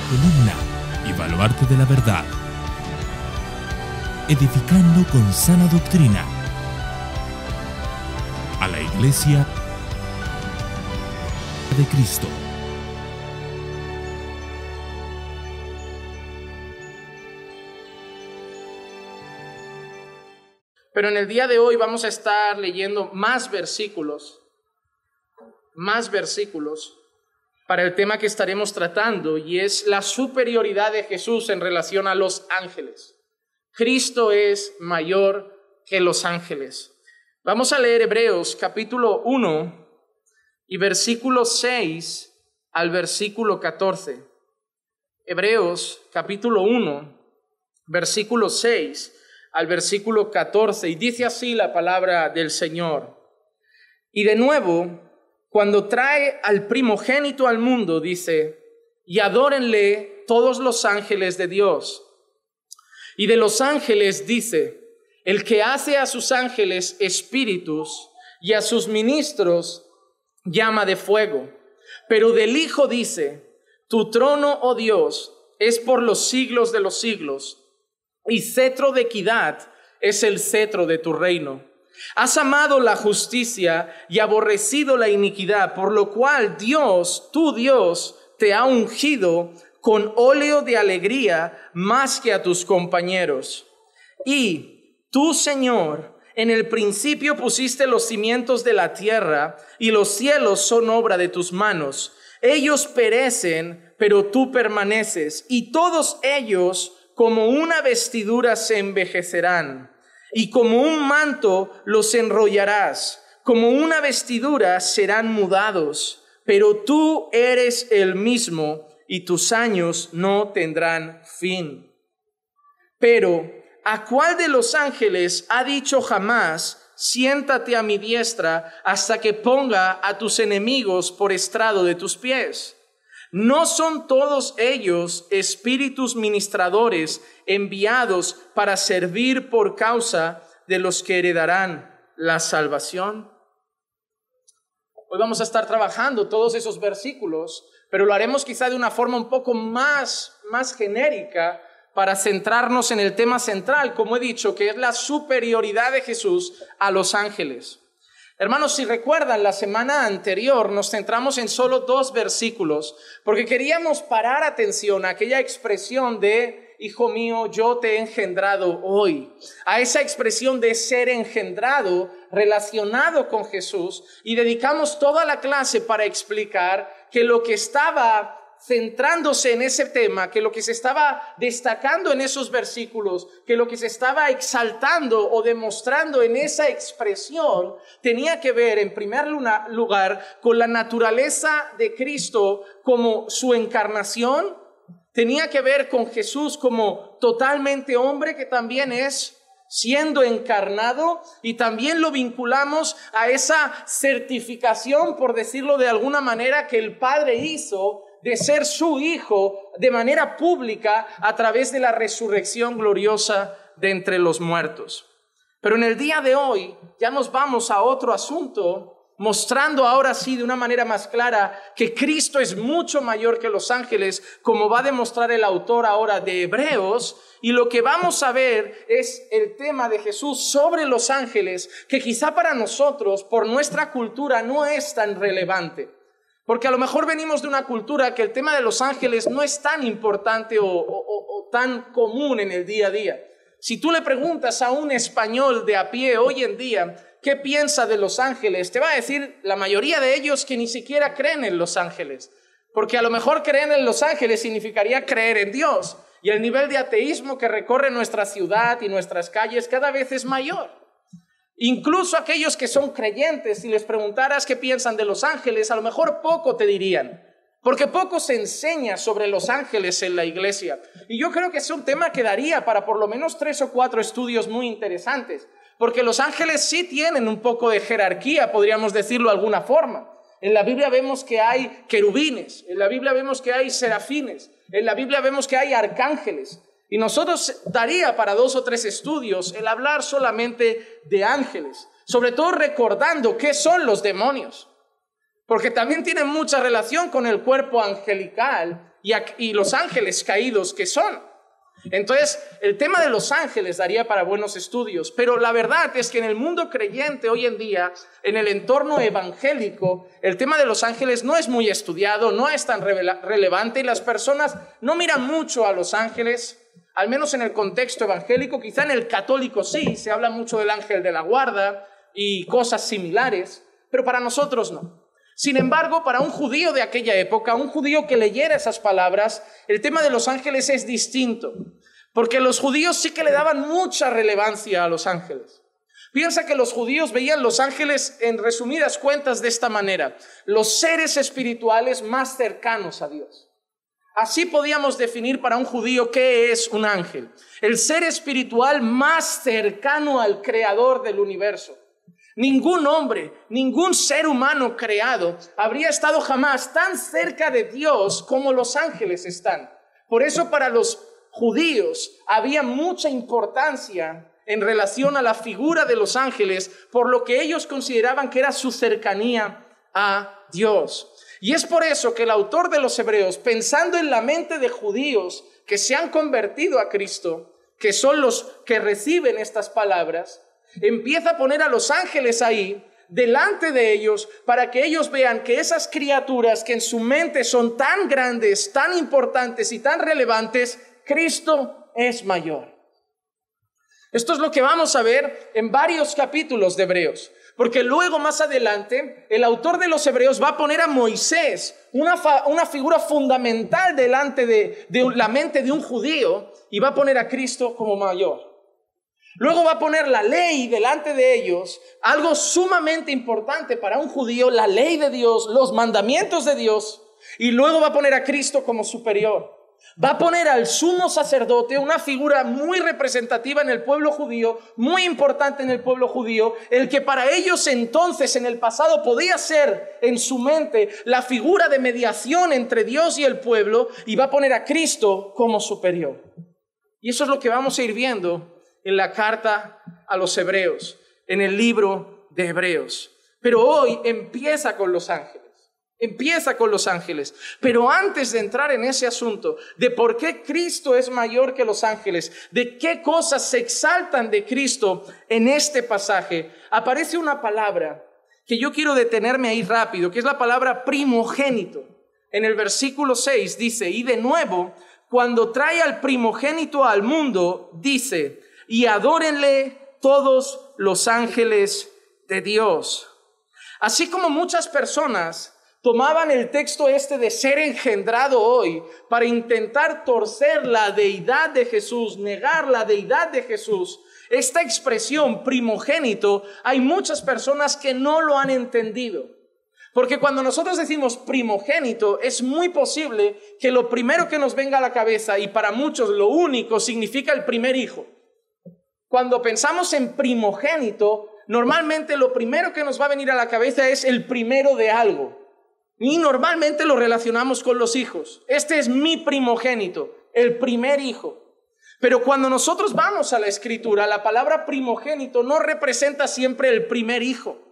columna y baluarte de la verdad, edificando con sana doctrina a la Iglesia de Cristo. Pero en el día de hoy vamos a estar leyendo más versículos para el tema que estaremos tratando, y es la superioridad de Jesús en relación a los ángeles. Cristo es mayor que los ángeles. Vamos a leer Hebreos capítulo 1 y versículo 6 al versículo 14. Hebreos capítulo 1, versículo 6 al versículo 14, y dice así la palabra del Señor. Y de nuevo, cuando trae al primogénito al mundo, dice, y adórenle todos los ángeles de Dios. Y de los ángeles dice, el que hace a sus ángeles espíritus y a sus ministros llama de fuego. Pero del Hijo dice, tu trono, oh Dios, es por los siglos de los siglos, y cetro de equidad es el cetro de tu reino. Has amado la justicia y aborrecido la iniquidad, por lo cual Dios, tu Dios, te ha ungido con óleo de alegría más que a tus compañeros. Y tú, Señor, en el principio pusiste los cimientos de la tierra, y los cielos son obra de tus manos. Ellos perecen, pero tú permaneces, y todos ellos como una vestidura se envejecerán, y como un manto los enrollarás, como una vestidura serán mudados, pero tú eres el mismo, y tus años no tendrán fin. Pero, ¿a cuál de los ángeles ha dicho jamás, siéntate a mi diestra hasta que ponga a tus enemigos por estrado de tus pies? ¿No son todos ellos espíritus ministradores enviados para servir por causa de los que heredarán la salvación? Hoy vamos a estar trabajando todos esos versículos, pero lo haremos quizá de una forma un poco más genérica para centrarnos en el tema central, como he dicho, que es la superioridad de Jesús a los ángeles. Hermanos, si recuerdan, la semana anterior nos centramos en solo 2 versículos, porque queríamos parar atención a aquella expresión de, hijo mío, yo te he engendrado hoy, a esa expresión de ser engendrado relacionado con Jesús, y dedicamos toda la clase para explicar que lo que estaba centrándose en ese tema, que lo que se estaba destacando en esos versículos, que lo que se estaba exaltando o demostrando en esa expresión, tenía que ver en primer lugar con la naturaleza de Cristo como su encarnación, tenía que ver con Jesús como totalmente hombre, que también es siendo encarnado, y también lo vinculamos a esa certificación, por decirlo de alguna manera, que el Padre hizo de ser su Hijo de manera pública a través de la resurrección gloriosa de entre los muertos. Pero en el día de hoy ya nos vamos a otro asunto, mostrando ahora sí de una manera más clara que Cristo es mucho mayor que los ángeles, como va a demostrar el autor ahora de Hebreos, y lo que vamos a ver es el tema de Jesús sobre los ángeles, que quizá para nosotros, por nuestra cultura, no es tan relevante. Porque a lo mejor venimos de una cultura que el tema de los ángeles no es tan importante o tan común en el día a día. Si tú le preguntas a un español de a pie hoy en día qué piensa de los ángeles, te va a decir la mayoría de ellos que ni siquiera creen en los ángeles. Porque a lo mejor creer en los ángeles significaría creer en Dios. Y el nivel de ateísmo que recorre nuestra ciudad y nuestras calles cada vez es mayor. Incluso aquellos que son creyentes, si les preguntaras qué piensan de los ángeles, a lo mejor poco te dirían, porque poco se enseña sobre los ángeles en la iglesia. Y yo creo que es un tema que daría para por lo menos 3 o 4 estudios muy interesantes, porque los ángeles sí tienen un poco de jerarquía, podríamos decirlo de alguna forma. En la Biblia vemos que hay querubines, en la Biblia vemos que hay serafines, en la Biblia vemos que hay arcángeles. Y nosotros daría para 2 o 3 estudios el hablar solamente de ángeles, sobre todo recordando qué son los demonios. porque también tiene mucha relación con el cuerpo angelical y los ángeles caídos que son. Entonces, el tema de los ángeles daría para buenos estudios, pero la verdad es que en el mundo creyente hoy en día, en el entorno evangélico, el tema de los ángeles no es muy estudiado, no es tan relevante y las personas no miran mucho a los ángeles, al menos en el contexto evangélico. Quizá en el católico sí, se habla mucho del ángel de la guarda y cosas similares, pero para nosotros no. Sin embargo, para un judío de aquella época, un judío que leyera esas palabras, el tema de los ángeles es distinto, porque los judíos sí que le daban mucha relevancia a los ángeles. Piensa que los judíos veían los ángeles, en resumidas cuentas, de esta manera: los seres espirituales más cercanos a Dios. Así podíamos definir para un judío qué es un ángel: el ser espiritual más cercano al creador del universo. Ningún hombre, ningún ser humano creado habría estado jamás tan cerca de Dios como los ángeles están. Por eso para los judíos había mucha importancia en relación a la figura de los ángeles, por lo que ellos consideraban que era su cercanía a Dios. Y es por eso que el autor de los Hebreos, pensando en la mente de judíos que se han convertido a Cristo, que son los que reciben estas palabras, empieza a poner a los ángeles ahí, delante de ellos, para que ellos vean que esas criaturas que en su mente son tan grandes, tan importantes y tan relevantes, Cristo es mayor. Esto es lo que vamos a ver en varios capítulos de Hebreos, porque luego más adelante el autor de los Hebreos va a poner a Moisés, una figura fundamental delante de la mente de un judío, y va a poner a Cristo como mayor. Luego va a poner la ley delante de ellos, algo sumamente importante para un judío, la ley de Dios, los mandamientos de Dios, y luego va a poner a Cristo como superior. Va a poner al sumo sacerdote, una figura muy representativa en el pueblo judío, muy importante en el pueblo judío, el que para ellos entonces en el pasado podía ser en su mente la figura de mediación entre Dios y el pueblo, y va a poner a Cristo como superior. Y eso es lo que vamos a ir viendo en la carta a los Hebreos, en el libro de Hebreos. Pero hoy empieza con los ángeles. Empieza con los ángeles. Pero antes de entrar en ese asunto de por qué Cristo es mayor que los ángeles, de qué cosas se exaltan de Cristo en este pasaje, aparece una palabra que yo quiero detenerme ahí rápido, que es la palabra primogénito. En el versículo 6 dice: y de nuevo, cuando trae al primogénito al mundo, dice: y adórenle todos los ángeles de Dios. Así como muchas personas tomaban el texto este de ser engendrado hoy para intentar torcer la deidad de Jesús, negar la deidad de Jesús, esta expresión primogénito, hay muchas personas que no lo han entendido. Porque cuando nosotros decimos primogénito, es muy posible que lo primero que nos venga a la cabeza, y para muchos lo único, significa el primer hijo. Cuando pensamos en primogénito, normalmente lo primero que nos va a venir a la cabeza es el primero de algo. Y normalmente lo relacionamos con los hijos. Este es mi primogénito, el primer hijo. Pero cuando nosotros vamos a la Escritura, la palabra primogénito no representa siempre el primer hijo.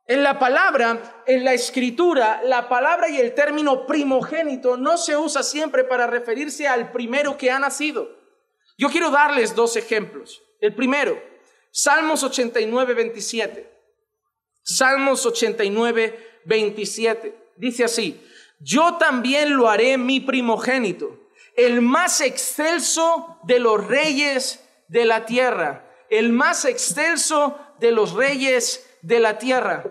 En la Escritura, la palabra y el término primogénito no se usa siempre para referirse al primero que ha nacido. Yo quiero darles dos ejemplos. El primero, Salmos 89, 27. Salmos 89, 27. Dice así: yo también lo haré mi primogénito, el más excelso de los reyes de la tierra, el más excelso de los reyes de la tierra.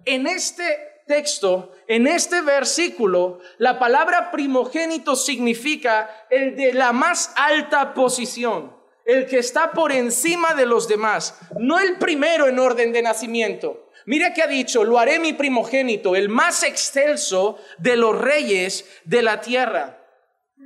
En este texto, en este versículo, la palabra primogénito significa el de la más alta posición, el que está por encima de los demás, no el primero en orden de nacimiento. Mira que ha dicho: lo haré mi primogénito, el más excelso de los reyes de la tierra.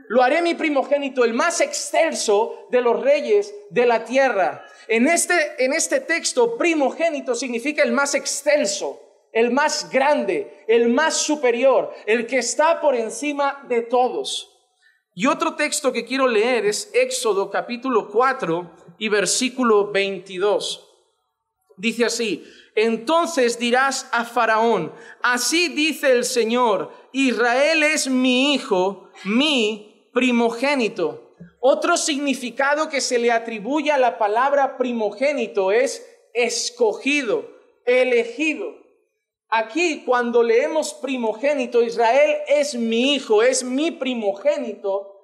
Lo haré mi primogénito, el más excelso de los reyes de la tierra. En este texto, primogénito significa el más excelso, el más grande, el más superior, el que está por encima de todos. Y otro texto que quiero leer es Éxodo capítulo 4 y versículo 22. Dice así: Entonces dirás a Faraón, así dice el Señor, Israel es mi hijo, mi primogénito. Otro significado que se le atribuye a la palabra primogénito es escogido, elegido. Aquí, cuando leemos primogénito, Israel es mi hijo, es mi primogénito.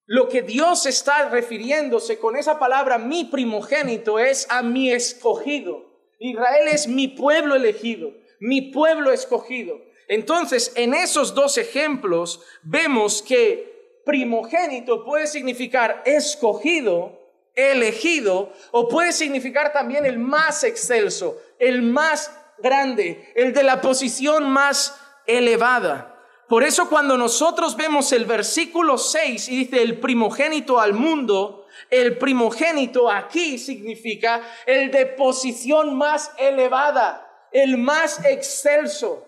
Lo que Dios está refiriéndose con esa palabra, mi primogénito, es a mi escogido. Israel es mi pueblo elegido, mi pueblo escogido. Entonces, en esos dos ejemplos, vemos que primogénito puede significar escogido, elegido, o puede significar también el más excelso, el más grande, el de la posición más elevada. Por eso cuando nosotros vemos el versículo 6 y dice el primogénito al mundo, el primogénito aquí significa el de posición más elevada, el más excelso.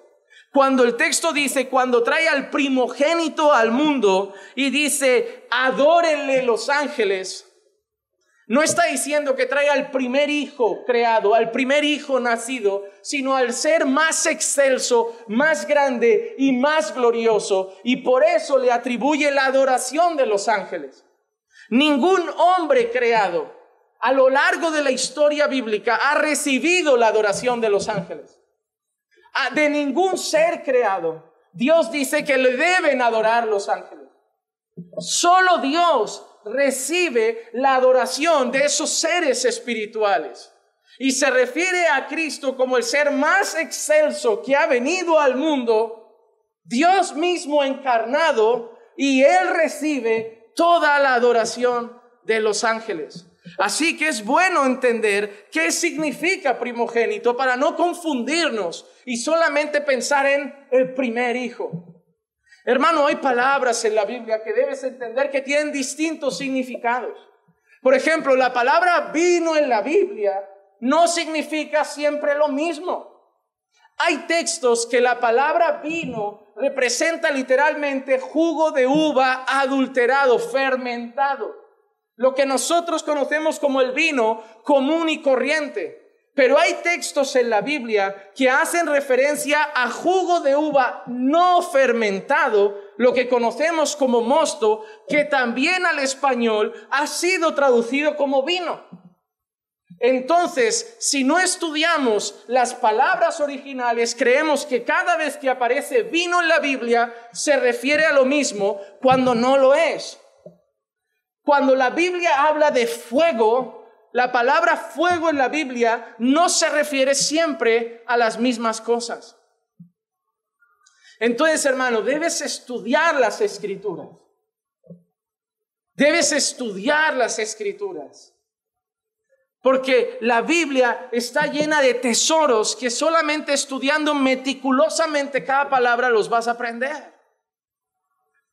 Cuando el texto dice, cuando trae al primogénito al mundo y dice, adórenle los ángeles, no está diciendo que traiga al primer hijo creado, al primer hijo nacido, sino al ser más excelso, más grande y más glorioso. Y por eso le atribuye la adoración de los ángeles. Ningún hombre creado a lo largo de la historia bíblica ha recibido la adoración de los ángeles. De ningún ser creado, Dios dice que le deben adorar los ángeles. Solo Dios recibe la adoración de esos seres espirituales y se refiere a Cristo como el ser más excelso que ha venido al mundo, Dios mismo encarnado, y Él recibe toda la adoración de los ángeles. Así que es bueno entender qué significa primogénito para no confundirnos y solamente pensar en el primer hijo. Hermano, hay palabras en la Biblia que debes entender que tienen distintos significados. Por ejemplo, la palabra vino en la Biblia no significa siempre lo mismo. Hay textos que la palabra vino representa literalmente jugo de uva adulterado, fermentado. Lo que nosotros conocemos como el vino común y corriente. Pero hay textos en la Biblia que hacen referencia a jugo de uva no fermentado, lo que conocemos como mosto, que también al español ha sido traducido como vino. Entonces, si no estudiamos las palabras originales, creemos que cada vez que aparece vino en la Biblia se refiere a lo mismo cuando no lo es. Cuando la Biblia habla de fuego, la palabra fuego en la Biblia no se refiere siempre a las mismas cosas. Entonces, hermano, debes estudiar las Escrituras. Debes estudiar las Escrituras. Porque la Biblia está llena de tesoros que solamente estudiando meticulosamente cada palabra los vas a aprender.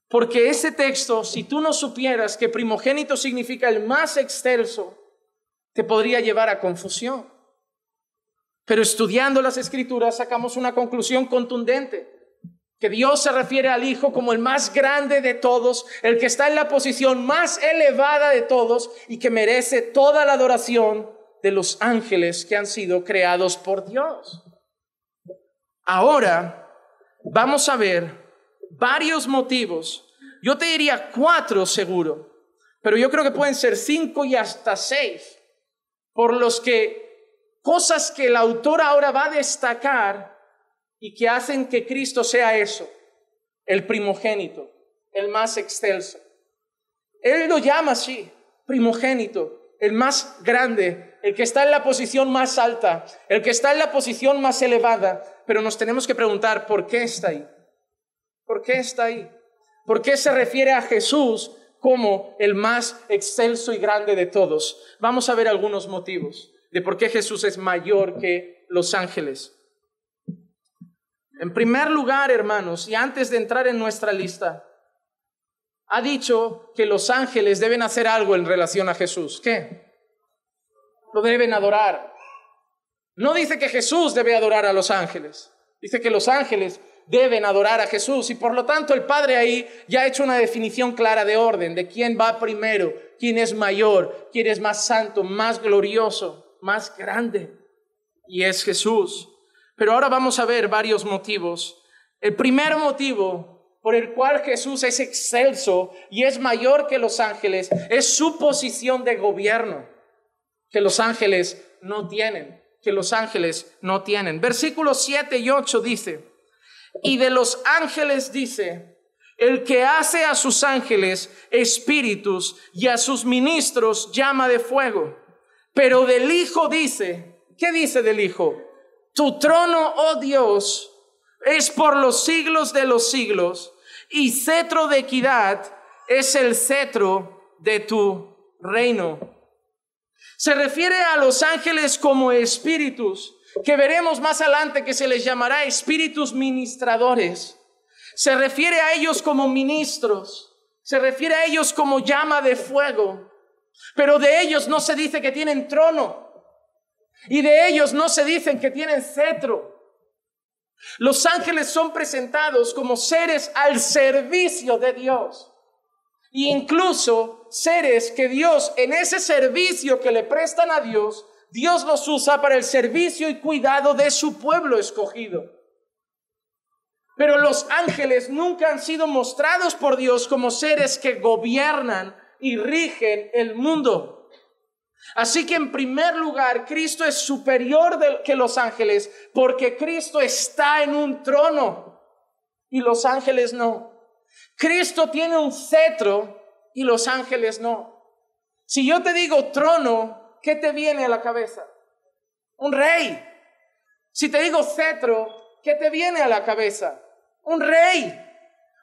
Porque ese texto, si tú no supieras que primogénito significa el más excelso, te podría llevar a confusión. Pero estudiando las Escrituras sacamos una conclusión contundente. Que Dios se refiere al Hijo como el más grande de todos, el que está en la posición más elevada de todos y que merece toda la adoración de los ángeles que han sido creados por Dios. Ahora vamos a ver varios motivos. Yo te diría 4 seguro, pero yo creo que pueden ser 5 y hasta 6. Por los que cosas que el autor ahora va a destacar y que hacen que Cristo sea eso, el primogénito, el más excelso. Él lo llama así, primogénito, el más grande, el que está en la posición más alta, el que está en la posición más elevada. Pero nos tenemos que preguntar, ¿por qué está ahí? ¿Por qué está ahí? ¿Por qué se refiere a Jesús como el más excelso y grande de todos? Vamos a ver algunos motivos de por qué Jesús es mayor que los ángeles. En primer lugar, hermanos, y antes de entrar en nuestra lista, ha dicho que los ángeles deben hacer algo en relación a Jesús. ¿Qué? Lo deben adorar. No dice que Jesús debe adorar a los ángeles. Dice que los ángeles deben adorar a Jesús, y por lo tanto el Padre ahí ya ha hecho una definición clara de orden, de quién va primero, quién es mayor, quién es más santo, más glorioso, más grande. y es Jesús. Pero ahora vamos a ver varios motivos. El primer motivo por el cual Jesús es excelso y es mayor que los ángeles es su posición de gobierno, que los ángeles no tienen, Versículos 7 y 8 dice: y de los ángeles dice: el que hace a sus ángeles espíritus y a sus ministros llama de fuego. Pero del Hijo dice, ¿qué dice del Hijo? Tu trono, oh Dios, es por los siglos de los siglos, y cetro de equidad es el cetro de tu reino. Se refiere a los ángeles como espíritus, que veremos más adelante que se les llamará espíritus ministradores. Se refiere a ellos como ministros, se refiere a ellos como llama de fuego, pero de ellos no se dice que tienen trono, y de ellos no se dice que tienen cetro. Los ángeles son presentados como seres al servicio de Dios, e incluso seres que Dios, en ese servicio que le prestan a Dios, Dios los usa para el servicio y cuidado de su pueblo escogido. Pero los ángeles nunca han sido mostrados por Dios como seres que gobiernan y rigen el mundo. Así que en primer lugar, Cristo es superior que los ángeles, porque Cristo está en un trono y los ángeles no. Cristo tiene un cetro y los ángeles no. Si yo te digo trono, ¿qué te viene a la cabeza? Un rey. Si te digo cetro, ¿qué te viene a la cabeza? Un rey.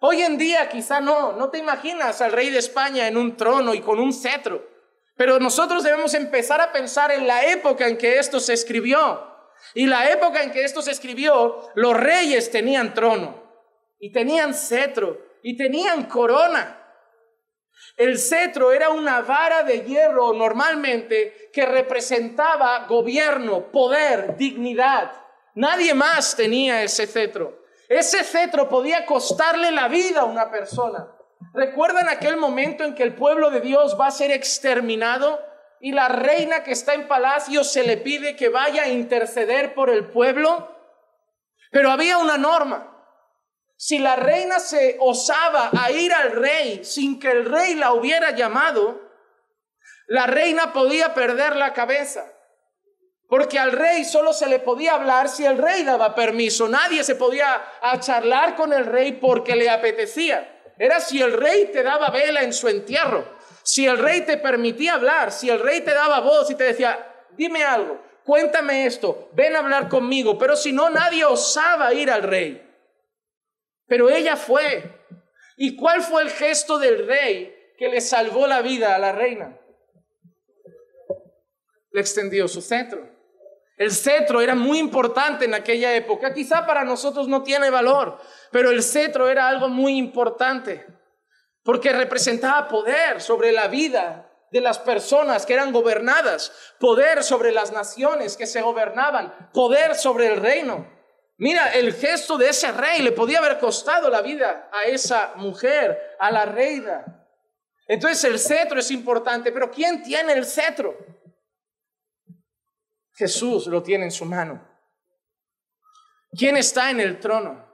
Hoy en día quizá no te imaginas al rey de España en un trono y con un cetro. Pero nosotros debemos empezar a pensar en la época en que esto se escribió. Y la época en que esto se escribió, los reyes tenían trono, y tenían cetro, y tenían corona. El cetro era una vara de hierro normalmente que representaba gobierno, poder, dignidad. Nadie más tenía ese cetro. Ese cetro podía costarle la vida a una persona. ¿Recuerdan aquel momento en que el pueblo de Dios va a ser exterminado y la reina que está en palacio se le pide que vaya a interceder por el pueblo? Pero había una norma. Si la reina se osaba a ir al rey sin que el rey la hubiera llamado, la reina podía perder la cabeza. Porque al rey solo se le podía hablar si el rey daba permiso. Nadie se podía charlar con el rey porque le apetecía. Era si el rey te daba vela en su entierro, si el rey te permitía hablar, si el rey te daba voz y te decía, dime algo, cuéntame esto, ven a hablar conmigo. Pero si no, nadie osaba ir al rey. Pero ella fue. ¿Y cuál fue el gesto del rey que le salvó la vida a la reina? Le extendió su cetro. El cetro era muy importante en aquella época. Quizá para nosotros no tiene valor, pero el cetro era algo muy importante porque representaba poder sobre la vida de las personas que eran gobernadas, poder sobre las naciones que se gobernaban, poder sobre el reino. Mira, el gesto de ese rey le podía haber costado la vida a esa mujer, a la reina. Entonces el cetro es importante, pero ¿quién tiene el cetro? Jesús lo tiene en su mano. ¿Quién está en el trono?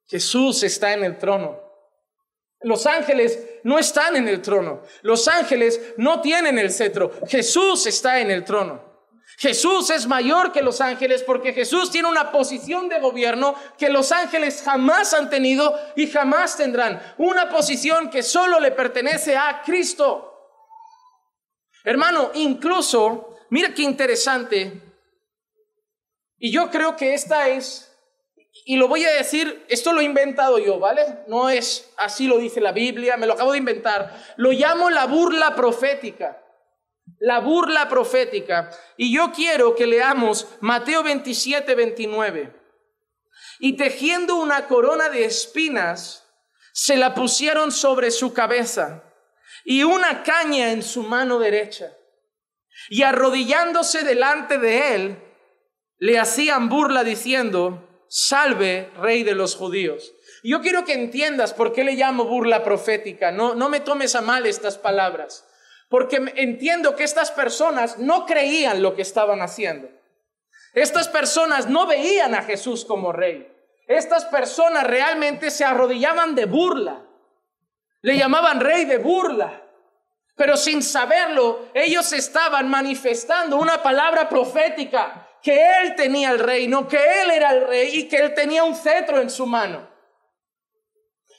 Jesús está en el trono. Los ángeles no están en el trono. Los ángeles no tienen el cetro. Jesús está en el trono. Jesús es mayor que los ángeles porque Jesús tiene una posición de gobierno que los ángeles jamás han tenido y jamás tendrán. Una posición que solo le pertenece a Cristo. Hermano, incluso... Mira qué interesante, y yo creo que esta es, y lo voy a decir, esto lo he inventado yo, ¿vale? No es así lo dice la Biblia, me lo acabo de inventar. Lo llamo la burla profética, la burla profética. Y yo quiero que leamos Mateo 27, 29. Y tejiendo una corona de espinas, se la pusieron sobre su cabeza, y una caña en su mano derecha. Y arrodillándose delante de él, le hacían burla diciendo, salve, rey de los judíos. Y yo quiero que entiendas por qué le llamo burla profética. No me tomes a mal estas palabras. Porque entiendo que estas personas no creían lo que estaban haciendo. Estas personas no veían a Jesús como rey. Estas personas realmente se arrodillaban de burla. Le llamaban rey de burla. Pero sin saberlo, ellos estaban manifestando una palabra profética, que él tenía el reino, que él era el rey y que él tenía un cetro en su mano.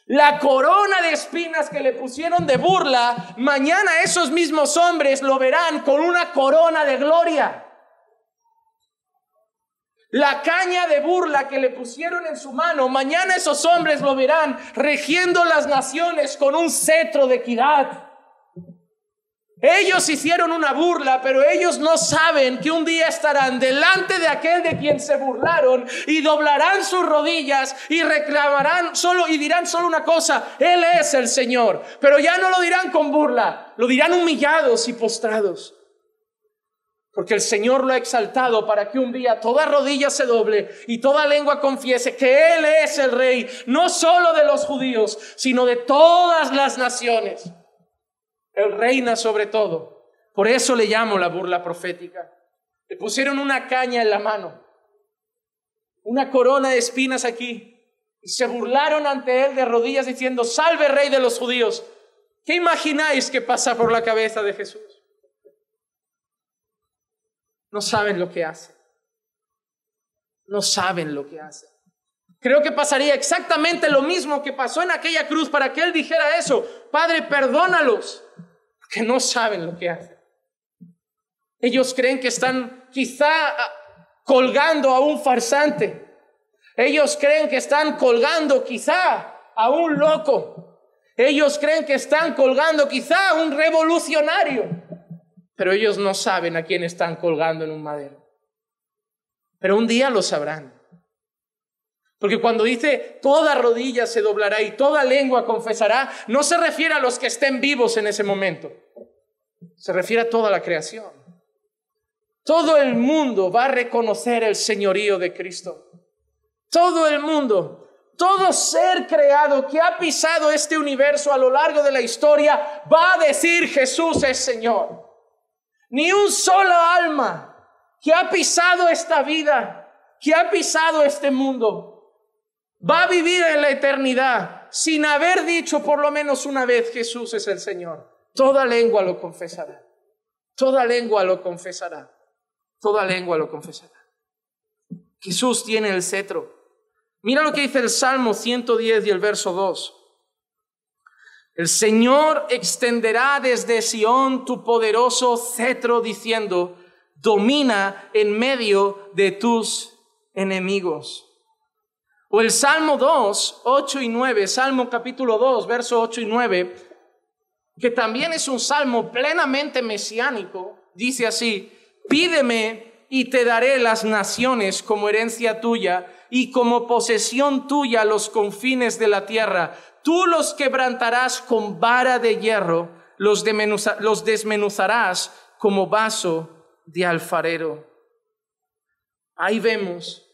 La corona de espinas que le pusieron de burla, mañana esos mismos hombres lo verán con una corona de gloria. La caña de burla que le pusieron en su mano, mañana esos hombres lo verán regiendo las naciones con un cetro de equidad. Ellos hicieron una burla, pero ellos no saben que un día estarán delante de aquel de quien se burlaron y doblarán sus rodillas y reclamarán y dirán solo una cosa: Él es el Señor. Pero ya no lo dirán con burla, lo dirán humillados y postrados. Porque el Señor lo ha exaltado para que un día toda rodilla se doble y toda lengua confiese que Él es el Rey, no solo de los judíos, sino de todas las naciones. Él reina sobre todo. Por eso le llamo la burla profética. Le pusieron una caña en la mano, una corona de espinas aquí, y se burlaron ante él de rodillas diciendo: salve, Rey de los judíos. ¿Qué imagináis que pasa por la cabeza de Jesús? No saben lo que hace. No saben lo que hace. Creo que pasaría exactamente lo mismo que pasó en aquella cruz para que él dijera eso: Padre, perdónalos, porque no saben lo que hacen. Ellos creen que están quizá colgando a un farsante. Ellos creen que están colgando quizá a un loco. Ellos creen que están colgando quizá a un revolucionario. Pero ellos no saben a quién están colgando en un madero. Pero un día lo sabrán. Porque cuando dice toda rodilla se doblará y toda lengua confesará, no se refiere a los que estén vivos en ese momento. Se refiere a toda la creación. Todo el mundo va a reconocer el señorío de Cristo. Todo el mundo, todo ser creado que ha pisado este universo a lo largo de la historia va a decir: Jesús es Señor. Ni un solo alma que ha pisado esta vida, que ha pisado este mundo, va a vivir en la eternidad sin haber dicho por lo menos una vez: Jesús es el Señor. Toda lengua lo confesará. Toda lengua lo confesará. Toda lengua lo confesará. Jesús tiene el cetro. Mira lo que dice el Salmo 110 y el verso 2. El Señor extenderá desde Sión tu poderoso cetro diciendo: domina en medio de tus enemigos. O el Salmo 2, 8 y 9, Salmo capítulo 2, verso 8 y 9, que también es un salmo plenamente mesiánico, dice así: pídeme y te daré las naciones como herencia tuya y como posesión tuya los confines de la tierra. Tú los quebrantarás con vara de hierro, los desmenuzarás como vaso de alfarero. Ahí vemos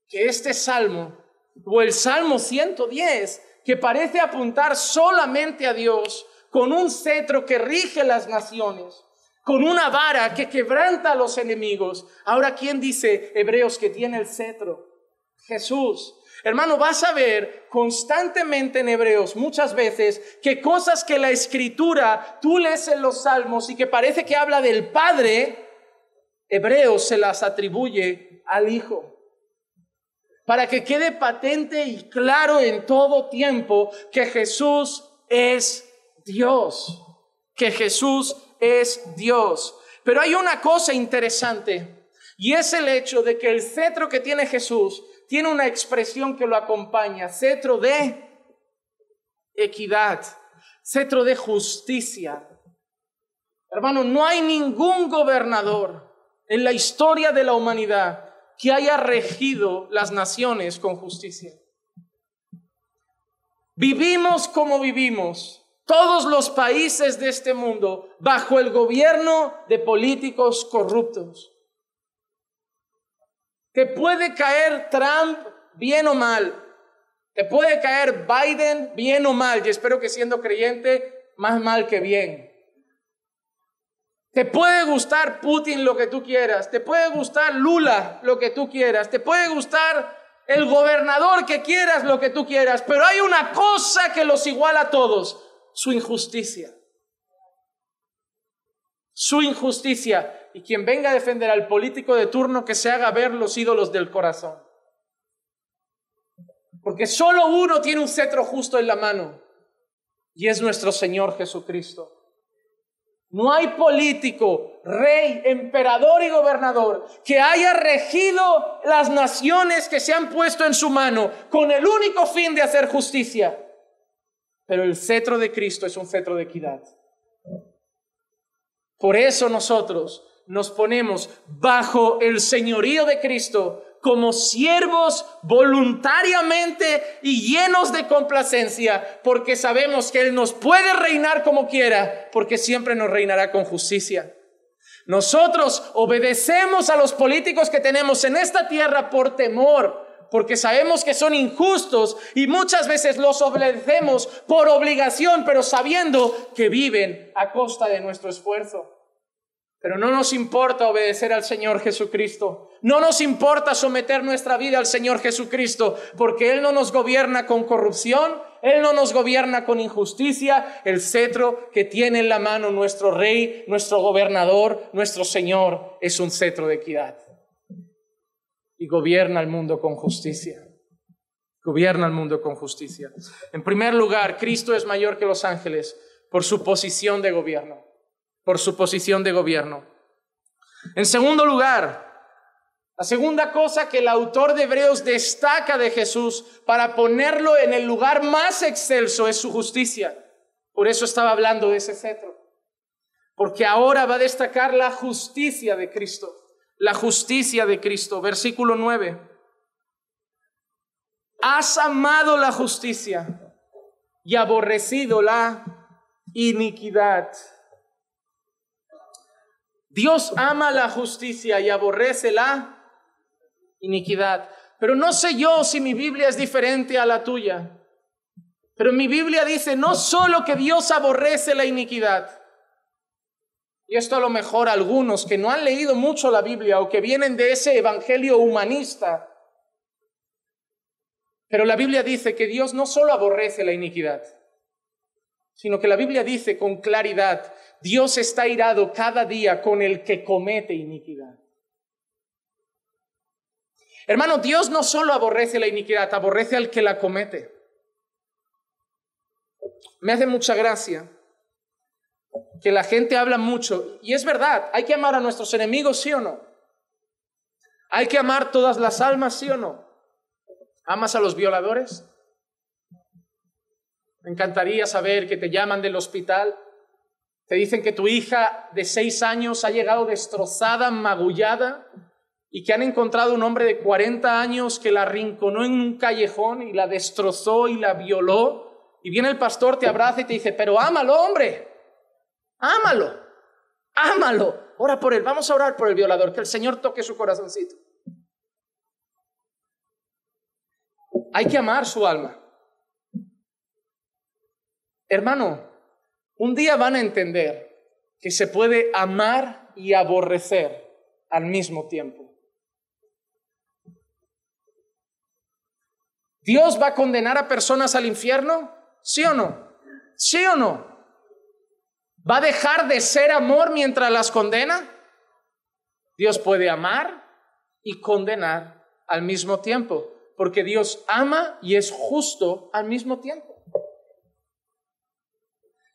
que este salmo, o el Salmo 110, que parece apuntar solamente a Dios, con un cetro que rige las naciones, con una vara que quebranta a los enemigos. Ahora, ¿quién dice Hebreos que tiene el cetro? Jesús. Hermano, vas a ver constantemente en Hebreos muchas veces que cosas que la Escritura tú lees en los Salmos y que parece que habla del Padre, Hebreos se las atribuye al Hijo. Para que quede patente y claro en todo tiempo que Jesús es Dios. Que Jesús es Dios. Pero hay una cosa interesante, y es el hecho de que el cetro que tiene Jesús tiene una expresión que lo acompaña: cetro de equidad, cetro de justicia. Hermano, no hay ningún gobernador en la historia de la humanidad que haya regido las naciones con justicia. Vivimos como vivimos, todos los países de este mundo, bajo el gobierno de políticos corruptos. Te puede caer Trump bien o mal, te puede caer Biden bien o mal, y espero que siendo creyente más mal que bien. Te puede gustar Putin lo que tú quieras, te puede gustar Lula lo que tú quieras, te puede gustar el gobernador que quieras, lo que tú quieras, pero hay una cosa que los iguala a todos: su injusticia. Su injusticia. Y quien venga a defender al político de turno, que se haga ver los ídolos del corazón. Porque solo uno tiene un cetro justo en la mano, y es nuestro Señor Jesucristo. No hay político, rey, emperador y gobernador que haya regido las naciones que se han puesto en su mano con el único fin de hacer justicia. Pero el cetro de Cristo es un cetro de equidad. Por eso nosotros nos ponemos bajo el señorío de Cristo como siervos voluntariamente y llenos de complacencia, porque sabemos que Él nos puede reinar como quiera, porque siempre nos reinará con justicia. Nosotros obedecemos a los políticos que tenemos en esta tierra por temor, porque sabemos que son injustos, y muchas veces los obedecemos por obligación, pero sabiendo que viven a costa de nuestro esfuerzo. Pero no nos importa obedecer al Señor Jesucristo. No nos importa someter nuestra vida al Señor Jesucristo, porque Él no nos gobierna con corrupción, Él no nos gobierna con injusticia. El cetro que tiene en la mano nuestro Rey, nuestro gobernador, nuestro Señor, es un cetro de equidad. Y gobierna el mundo con justicia. Gobierna el mundo con justicia. En primer lugar, Cristo es mayor que los ángeles por su posición de gobierno. Por su posición de gobierno. En segundo lugar, la segunda cosa que el autor de Hebreos destaca de Jesús para ponerlo en el lugar más excelso es su justicia. Por eso estaba hablando de ese cetro. Porque ahora va a destacar la justicia de Cristo. La justicia de Cristo. Versículo 9. Has amado la justicia y aborrecido la iniquidad. Dios ama la justicia y aborrece la iniquidad. Pero no sé yo si mi Biblia es diferente a la tuya. Pero mi Biblia dice no solo que Dios aborrece la iniquidad. Y esto a lo mejor algunos que no han leído mucho la Biblia o que vienen de ese evangelio humanista. Pero la Biblia dice que Dios no solo aborrece la iniquidad, sino que la Biblia dice con claridad: Dios está irado cada día con el que comete iniquidad. Hermano, Dios no solo aborrece la iniquidad, aborrece al que la comete. Me hace mucha gracia que la gente habla mucho, y es verdad, hay que amar a nuestros enemigos, ¿sí o no? Hay que amar todas las almas, ¿sí o no? ¿Amas a los violadores? Me encantaría saber que te llaman del hospital. Te dicen que tu hija de 6 años ha llegado destrozada, magullada, y que han encontrado un hombre de 40 años que la arrinconó en un callejón y la destrozó y la violó. Y viene el pastor, te abraza y te dice: pero ámalo, hombre, ámalo, ámalo. Ora por él, vamos a orar por el violador, que el Señor toque su corazoncito. Hay que amar su alma. Hermano, un día van a entender que se puede amar y aborrecer al mismo tiempo. ¿Dios va a condenar a personas al infierno? ¿Sí o no? ¿Sí o no? ¿Va a dejar de ser amor mientras las condena? Dios puede amar y condenar al mismo tiempo, porque Dios ama y es justo al mismo tiempo.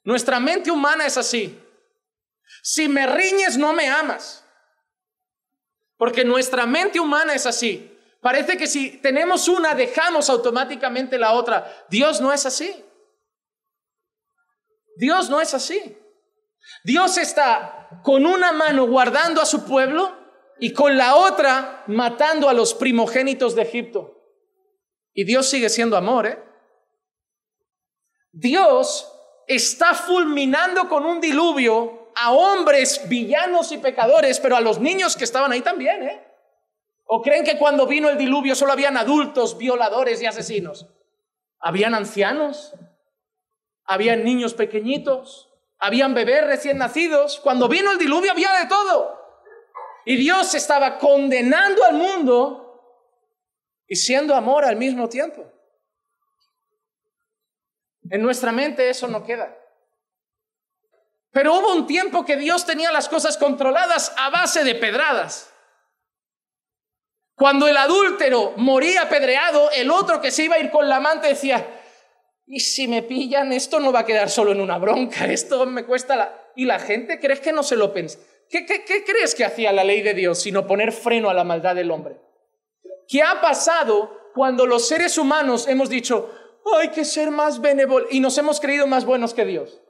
Nuestra mente humana es así. Si me riñes, no me amas. Porque nuestra mente humana es así. Parece que si tenemos una, dejamos automáticamente la otra. Dios no es así. Dios no es así. Dios está con una mano guardando a su pueblo y con la otra matando a los primogénitos de Egipto. Y Dios sigue siendo amor, ¿eh? Dios está fulminando con un diluvio a hombres villanos y pecadores, pero a los niños que estaban ahí también, ¿eh? ¿O creen que cuando vino el diluvio solo habían adultos, violadores y asesinos? Habían ancianos, habían niños pequeñitos, Habían bebés recién nacidos. Cuando vino el diluvio había de todo. Y Dios estaba condenando al mundo y siendo amor al mismo tiempo. En nuestra mente eso no queda. Pero hubo un tiempo que Dios tenía las cosas controladas a base de pedradas. Cuando el adúltero moría apedreado, el otro que se iba a ir con la amante decía: y si me pillan, esto no va a quedar solo en una bronca, esto me cuesta la... Y la gente, ¿crees que no se lo pensa? ¿Qué crees que hacía la ley de Dios sino poner freno a la maldad del hombre? ¿Qué ha pasado cuando los seres humanos hemos dicho: hay que ser más benevolentes, y nos hemos creído más buenos que Dios?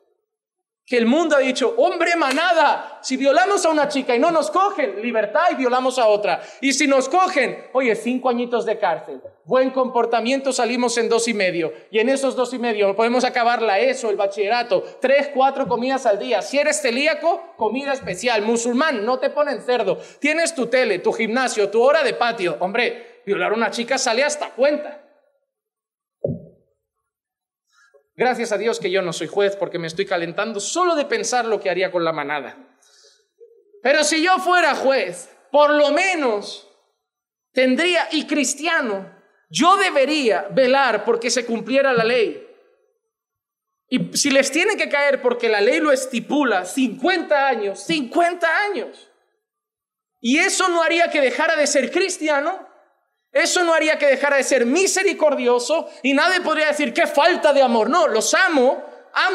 Que el mundo ha dicho: hombre manada, si violamos a una chica y no nos cogen, libertad, y violamos a otra. Y si nos cogen, oye, 5 añitos de cárcel. Buen comportamiento, salimos en 2,5. Y en esos 2,5 podemos acabar la ESO, el bachillerato, 3, 4 comidas al día. Si eres celíaco, comida especial. Musulmán, no te ponen cerdo. Tienes tu tele, tu gimnasio, tu hora de patio. Hombre, violar a una chica sale hasta cuenta. Gracias a Dios que yo no soy juez, porque me estoy calentando solo de pensar lo que haría con la manada. Pero si yo fuera juez, por lo menos tendría, y cristiano, yo debería velar porque se cumpliera la ley. Y si les tiene que caer porque la ley lo estipula, 50 años, 50 años. Y eso no haría que dejara de ser cristiano. Eso no haría que dejara de ser misericordioso, y nadie podría decir: qué falta de amor. No, los amo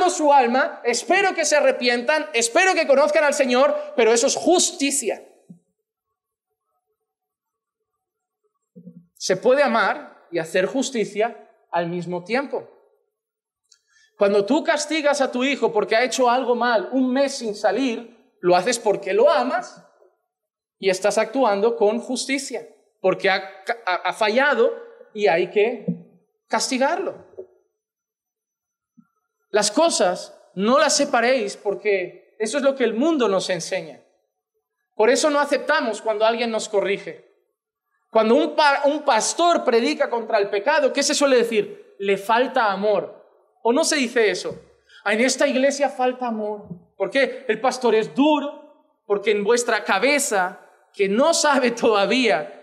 su alma, espero que se arrepientan, espero que conozcan al Señor, pero eso es justicia. Se puede amar y hacer justicia al mismo tiempo. Cuando tú castigas a tu hijo porque ha hecho algo mal 1 mes sin salir, lo haces porque lo amas y estás actuando con justicia. Porque ha fallado y hay que castigarlo. Las cosas no las separéis, porque eso es lo que el mundo nos enseña. Por eso no aceptamos cuando alguien nos corrige. Cuando un pastor predica contra el pecado, ¿qué se suele decir? Le falta amor. ¿O no se dice eso? En esta iglesia falta amor. ¿Por qué? El pastor es duro, porque en vuestra cabeza, que no sabe todavía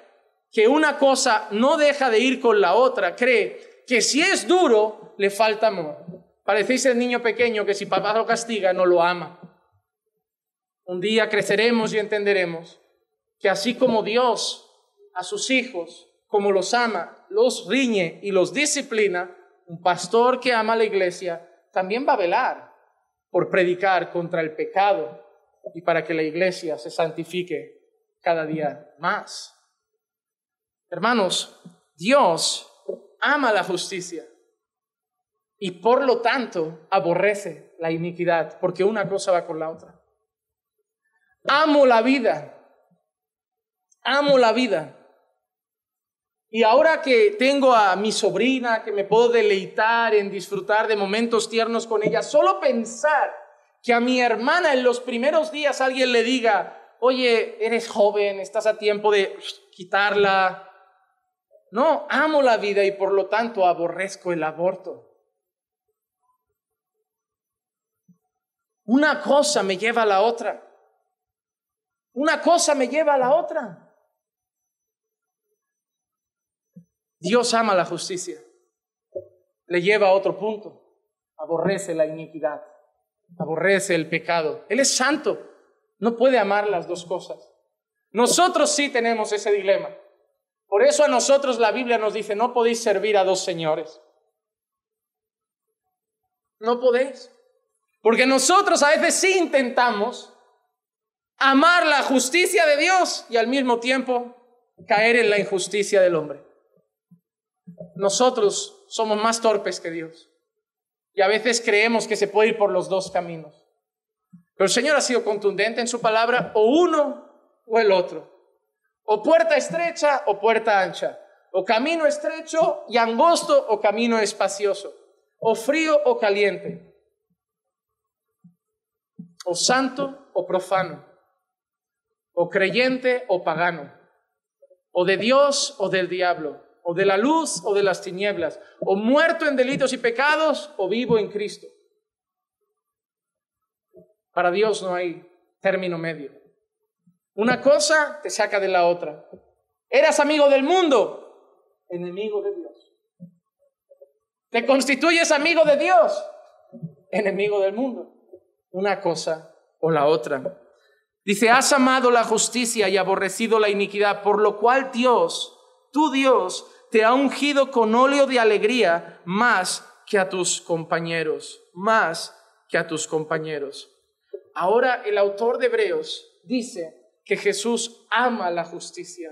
que una cosa no deja de ir con la otra, cree que si es duro, le falta amor. Parecéis el niño pequeño que si papá lo castiga, no lo ama. Un día creceremos y entenderemos que así como Dios a sus hijos, como los ama, los riñe y los disciplina, un pastor que ama a la iglesia también va a velar por predicar contra el pecado y para que la iglesia se santifique cada día más. Hermanos, Dios ama la justicia y por lo tanto aborrece la iniquidad, porque una cosa va con la otra. Amo la vida. Y ahora que tengo a mi sobrina, que me puedo deleitar en disfrutar de momentos tiernos con ella, solo pensar que a mi hermana en los primeros días alguien le diga: oye, eres joven, estás a tiempo de quitarla. No, amo la vida y por lo tanto aborrezco el aborto. Una cosa me lleva a la otra. Dios ama la justicia. Le lleva a otro punto. Aborrece la iniquidad. Aborrece el pecado. Él es santo. No puede amar las dos cosas. Nosotros sí tenemos ese dilema. Por eso a nosotros la Biblia nos dice: no podéis servir a 2 señores. No podéis. Porque nosotros a veces sí intentamos amar la justicia de Dios y al mismo tiempo caer en la injusticia del hombre. Nosotros somos más torpes que Dios. Y a veces creemos que se puede ir por los 2 caminos. Pero el Señor ha sido contundente en su palabra: o uno o el otro. O puerta estrecha o puerta ancha. O camino estrecho y angosto o camino espacioso. O frío o caliente. O santo o profano. O creyente o pagano. O de Dios o del diablo. O de la luz o de las tinieblas. O muerto en delitos y pecados o vivo en Cristo. Para Dios no hay término medio. Una cosa te saca de la otra. Eras amigo del mundo, enemigo de Dios. Te constituyes amigo de Dios, enemigo del mundo. Una cosa o la otra. Dice, has amado la justicia y aborrecido la iniquidad, por lo cual Dios, tu Dios, te ha ungido con óleo de alegría más que a tus compañeros, más que a tus compañeros. Ahora el autor de Hebreos dice que Jesús ama la justicia.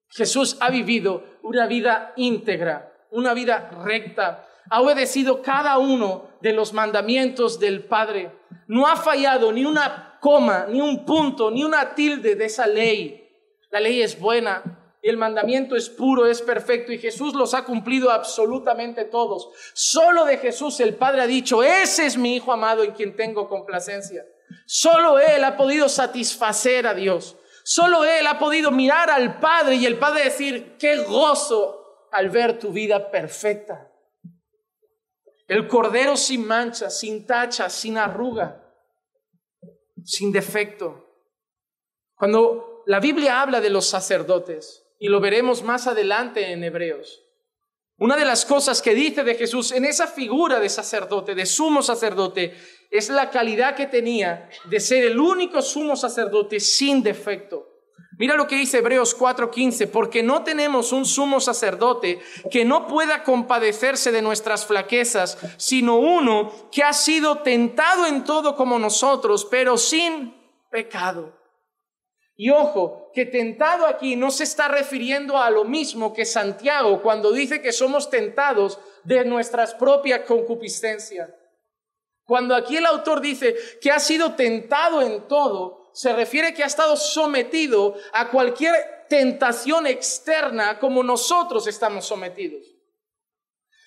Jesús ha vivido una vida íntegra, una vida recta. Ha obedecido cada uno de los mandamientos del Padre. No ha fallado ni una coma, ni un punto, ni una tilde de esa ley. La ley es buena, el mandamiento es puro, es perfecto y Jesús los ha cumplido absolutamente todos. Solo de Jesús el Padre ha dicho, ese es mi Hijo amado en quien tengo complacencia. Solo Él ha podido satisfacer a Dios. Solo Él ha podido mirar al Padre y el Padre decir, qué gozo al ver tu vida perfecta. El Cordero sin mancha, sin tacha, sin arruga, sin defecto. Cuando la Biblia habla de los sacerdotes, y lo veremos más adelante en Hebreos, una de las cosas que dice de Jesús en esa figura de sacerdote, de sumo sacerdote, es la calidad que tenía de ser el único sumo sacerdote sin defecto. Mira lo que dice Hebreos 4:15, porque no tenemos un sumo sacerdote que no pueda compadecerse de nuestras flaquezas, sino uno que ha sido tentado en todo como nosotros, pero sin pecado. Y ojo, que tentado aquí no se está refiriendo a lo mismo que Santiago cuando dice que somos tentados de nuestras propias concupiscencias. Cuando aquí el autor dice que ha sido tentado en todo, se refiere que ha estado sometido a cualquier tentación externa como nosotros estamos sometidos.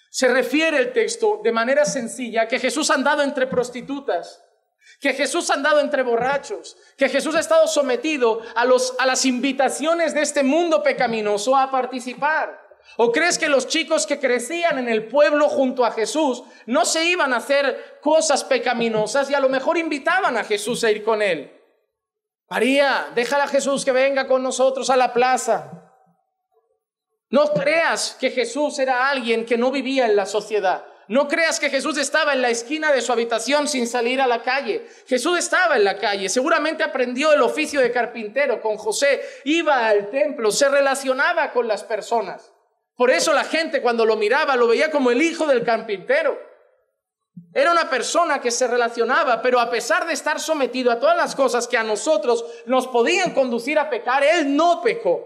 Se refiere el texto de manera sencilla a que Jesús ha andado entre prostitutas, que Jesús ha andado entre borrachos, que Jesús ha estado sometido a las invitaciones de este mundo pecaminoso a participar. ¿O crees que los chicos que crecían en el pueblo junto a Jesús no se iban a hacer cosas pecaminosas y a lo mejor invitaban a Jesús a ir con él? María, déjale a Jesús que venga con nosotros a la plaza. No creas que Jesús era alguien que no vivía en la sociedad. No creas que Jesús estaba en la esquina de su habitación sin salir a la calle. Jesús estaba en la calle, seguramente aprendió el oficio de carpintero con José, iba al templo, se relacionaba con las personas. Por eso la gente cuando lo miraba lo veía como el hijo del carpintero. Era una persona que se relacionaba, pero a pesar de estar sometido a todas las cosas que a nosotros nos podían conducir a pecar, él no pecó.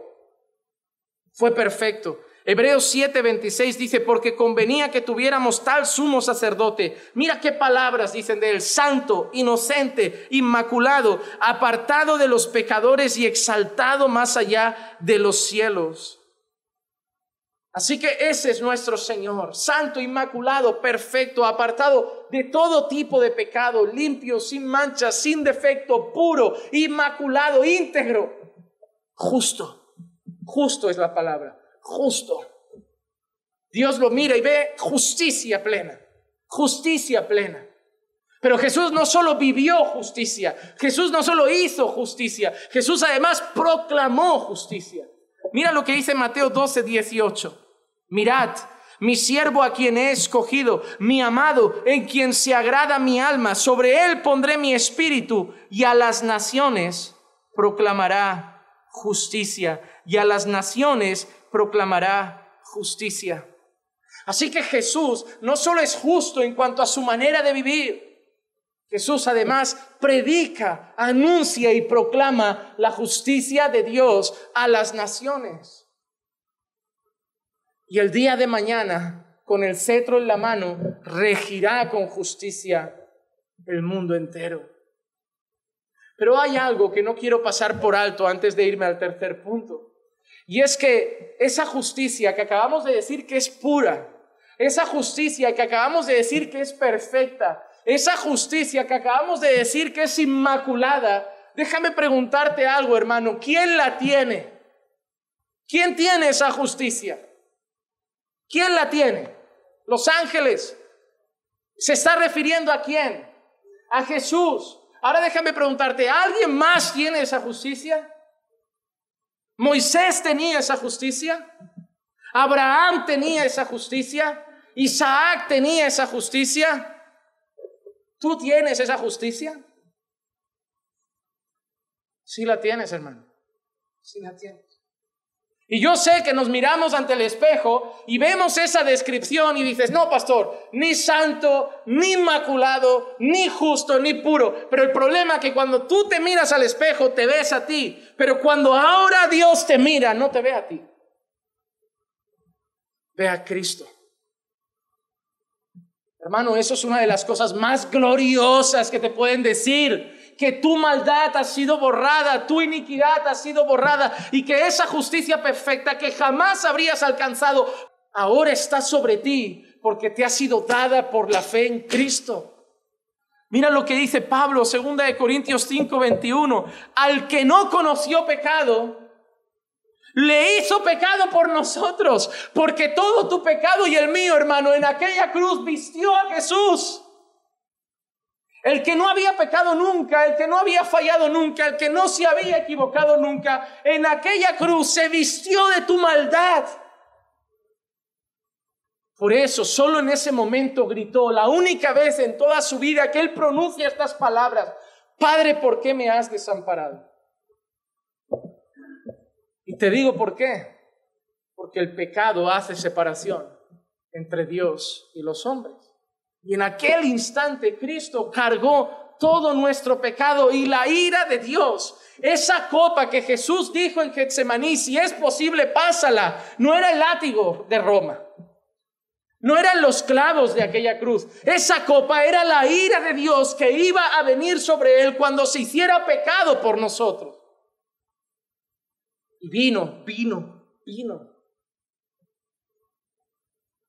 Fue perfecto. Hebreos 7:26 dice, porque convenía que tuviéramos tal sumo sacerdote. Mira qué palabras dicen de él: santo, inocente, inmaculado, apartado de los pecadores y exaltado más allá de los cielos. Así que ese es nuestro Señor, santo, inmaculado, perfecto, apartado de todo tipo de pecado, limpio, sin mancha, sin defecto, puro, inmaculado, íntegro, justo. Justo es la palabra. Justo. Dios lo mira y ve justicia plena, justicia plena. Pero Jesús no solo vivió justicia, Jesús no solo hizo justicia, Jesús además proclamó justicia. Mira lo que dice Mateo 12:18. Mirad, mi siervo a quien he escogido, mi amado, en quien se agrada mi alma, sobre él pondré mi espíritu, y a las naciones proclamará justicia, y a las naciones proclamará justicia. Así que Jesús no solo es justo en cuanto a su manera de vivir, Jesús además predica, anuncia y proclama la justicia de Dios a las naciones. Y el día de mañana, con el cetro en la mano, regirá con justicia el mundo entero. Pero hay algo que no quiero pasar por alto antes de irme al tercer punto. Y es que esa justicia que acabamos de decir que es pura, esa justicia que acabamos de decir que es perfecta, esa justicia que acabamos de decir que es inmaculada, déjame preguntarte algo, hermano, ¿quién la tiene? ¿Quién tiene esa justicia? ¿Quién la tiene? ¿Los ángeles? ¿Se está refiriendo a quién? a Jesús. Ahora déjame preguntarte, ¿alguien más tiene esa justicia? ¿Moisés tenía esa justicia? ¿Abraham tenía esa justicia? ¿Isaac tenía esa justicia? ¿Tú tienes esa justicia? Sí la tienes, hermano. Sí la tienes. Y yo sé que nos miramos ante el espejo y vemos esa descripción y dices, no, pastor, ni santo, ni inmaculado, ni justo, ni puro. Pero el problema es que cuando tú te miras al espejo, te ves a ti. Pero cuando ahora Dios te mira, no te ve a ti. Ve a Cristo. Hermano, eso es una de las cosas más gloriosas que te pueden decir. Que tu maldad ha sido borrada, tu iniquidad ha sido borrada y que esa justicia perfecta que jamás habrías alcanzado, ahora está sobre ti porque te ha sido dada por la fe en Cristo. Mira lo que dice Pablo, 2 Corintios 5:21. Al que no conoció pecado, le hizo pecado por nosotros, porque todo tu pecado y el mío, hermano, en aquella cruz vistió a Jesús. El que no había pecado nunca, el que no había fallado nunca, el que no se había equivocado nunca, en aquella cruz se vistió de tu maldad. Por eso, solo en ese momento gritó, la única vez en toda su vida que él pronuncia estas palabras: Padre, ¿por qué me has desamparado? Y te digo por qué. Porque el pecado hace separación entre Dios y los hombres. Y en aquel instante Cristo cargó todo nuestro pecado y la ira de Dios. Esa copa que Jesús dijo en Getsemaní, si es posible, pásala. No era el látigo de Roma. No eran los clavos de aquella cruz. Esa copa era la ira de Dios que iba a venir sobre él cuando se hiciera pecado por nosotros. Y vino.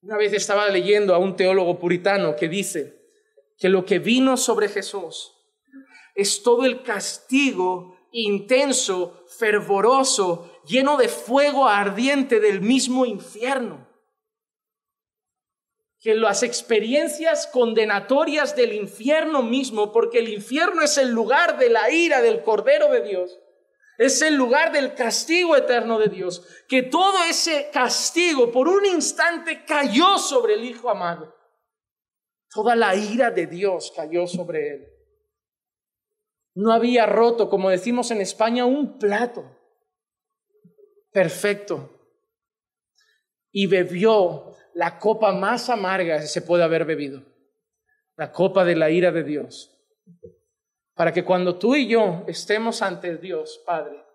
Una vez estaba leyendo a un teólogo puritano que dice que lo que vino sobre Jesús es todo el castigo intenso, fervoroso, lleno de fuego ardiente del mismo infierno. Que las experiencias condenatorias del infierno mismo, porque el infierno es el lugar de la ira del Cordero de Dios, es el lugar del castigo eterno de Dios, que todo ese castigo por un instante cayó sobre el Hijo amado. Toda la ira de Dios cayó sobre él. No había roto, como decimos en España, un plato perfecto. Y bebió la copa más amarga que se puede haber bebido, la copa de la ira de Dios. Para que cuando tú y yo estemos ante el Dios Padre,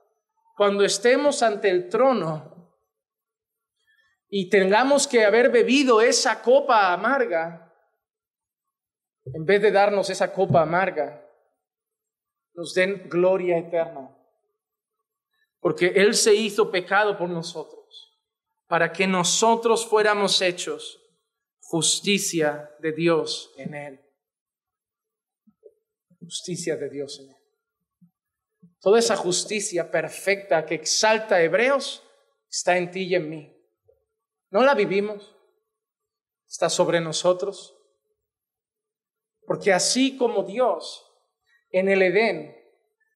cuando estemos ante el trono y tengamos que haber bebido esa copa amarga, en vez de darnos esa copa amarga, nos den gloria eterna. Porque Él se hizo pecado por nosotros, para que nosotros fuéramos hechos justicia de Dios en Él. Justicia de Dios en Él. Toda esa justicia perfecta que exalta a Hebreos está en ti y en mí. No la vivimos, está sobre nosotros. Porque así como Dios en el Edén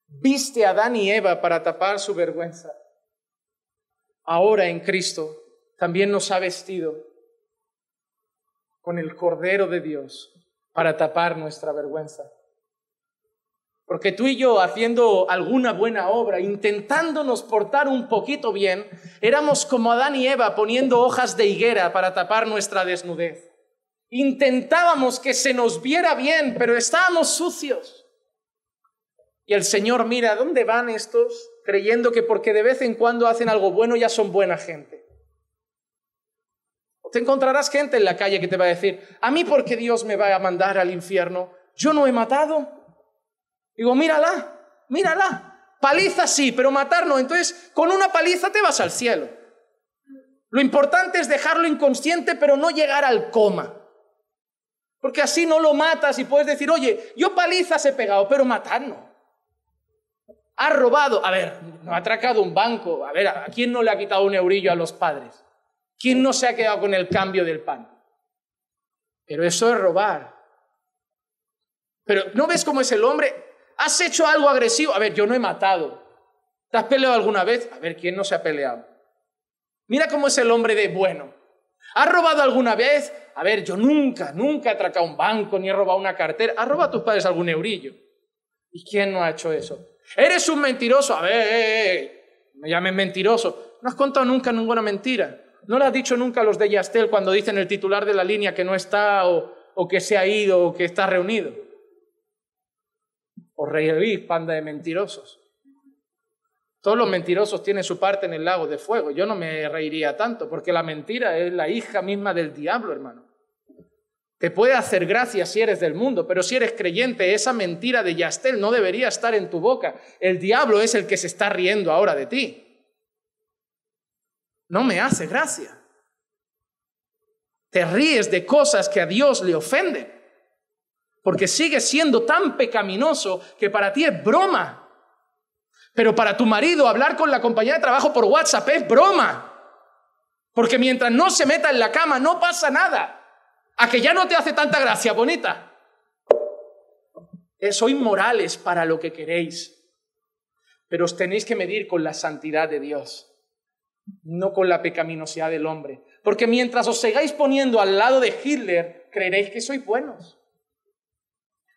viste a Adán y Eva para tapar su vergüenza, ahora en Cristo también nos ha vestido con el Cordero de Dios para tapar nuestra vergüenza. Porque tú y yo, haciendo alguna buena obra, intentándonos portar un poquito bien, éramos como Adán y Eva poniendo hojas de higuera para tapar nuestra desnudez. Intentábamos que se nos viera bien, pero estábamos sucios. Y el Señor mira, ¿dónde van estos? Creyendo que porque de vez en cuando hacen algo bueno ya son buena gente. Te encontrarás gente en la calle que te va a decir, ¿a mí por qué Dios me va a mandar al infierno? Yo no he matado. Digo, mírala, paliza sí, pero matar no. Entonces, con una paliza te vas al cielo. Lo importante es dejarlo inconsciente, pero no llegar al coma. Porque así no lo matas y puedes decir, oye, yo palizas he pegado, pero matar no. Has robado, a ver, no ha atracado un banco. A ver, ¿a quién no le ha quitado un eurillo a los padres? ¿Quién no se ha quedado con el cambio del pan? Pero eso es robar. Pero ¿no ves cómo es el hombre? ¿Has hecho algo agresivo? A ver, yo no he matado. ¿Te has peleado alguna vez? A ver, ¿quién no se ha peleado? Mira cómo es el hombre de bueno. ¿Has robado alguna vez? A ver, yo nunca he atracado un banco ni he robado una cartera. ¿Has robado a tus padres algún eurillo? ¿Y quién no ha hecho eso? ¿Eres un mentiroso? A ver, me llamen mentiroso. No has contado nunca ninguna mentira. No le has dicho nunca a los de Yastel cuando dicen el titular de la línea que no está o que se ha ido o que está reunido. Os reiréis, panda de mentirosos. Todos los mentirosos tienen su parte en el lago de fuego. Yo no me reiría tanto, porque la mentira es la hija misma del diablo, hermano. Te puede hacer gracia si eres del mundo, pero si eres creyente, esa mentira de Yastel no debería estar en tu boca. El diablo es el que se está riendo ahora de ti. No me hace gracia. Te ríes de cosas que a Dios le ofenden, porque sigue siendo tan pecaminoso que para ti es broma. Pero para tu marido hablar con la compañía de trabajo por WhatsApp es broma. Porque mientras no se meta en la cama no pasa nada. ¿A que ya no te hace tanta gracia, bonita? Sois morales para lo que queréis. Pero os tenéis que medir con la santidad de Dios, no con la pecaminosidad del hombre. Porque mientras os sigáis poniendo al lado de Hitler, creeréis que sois buenos.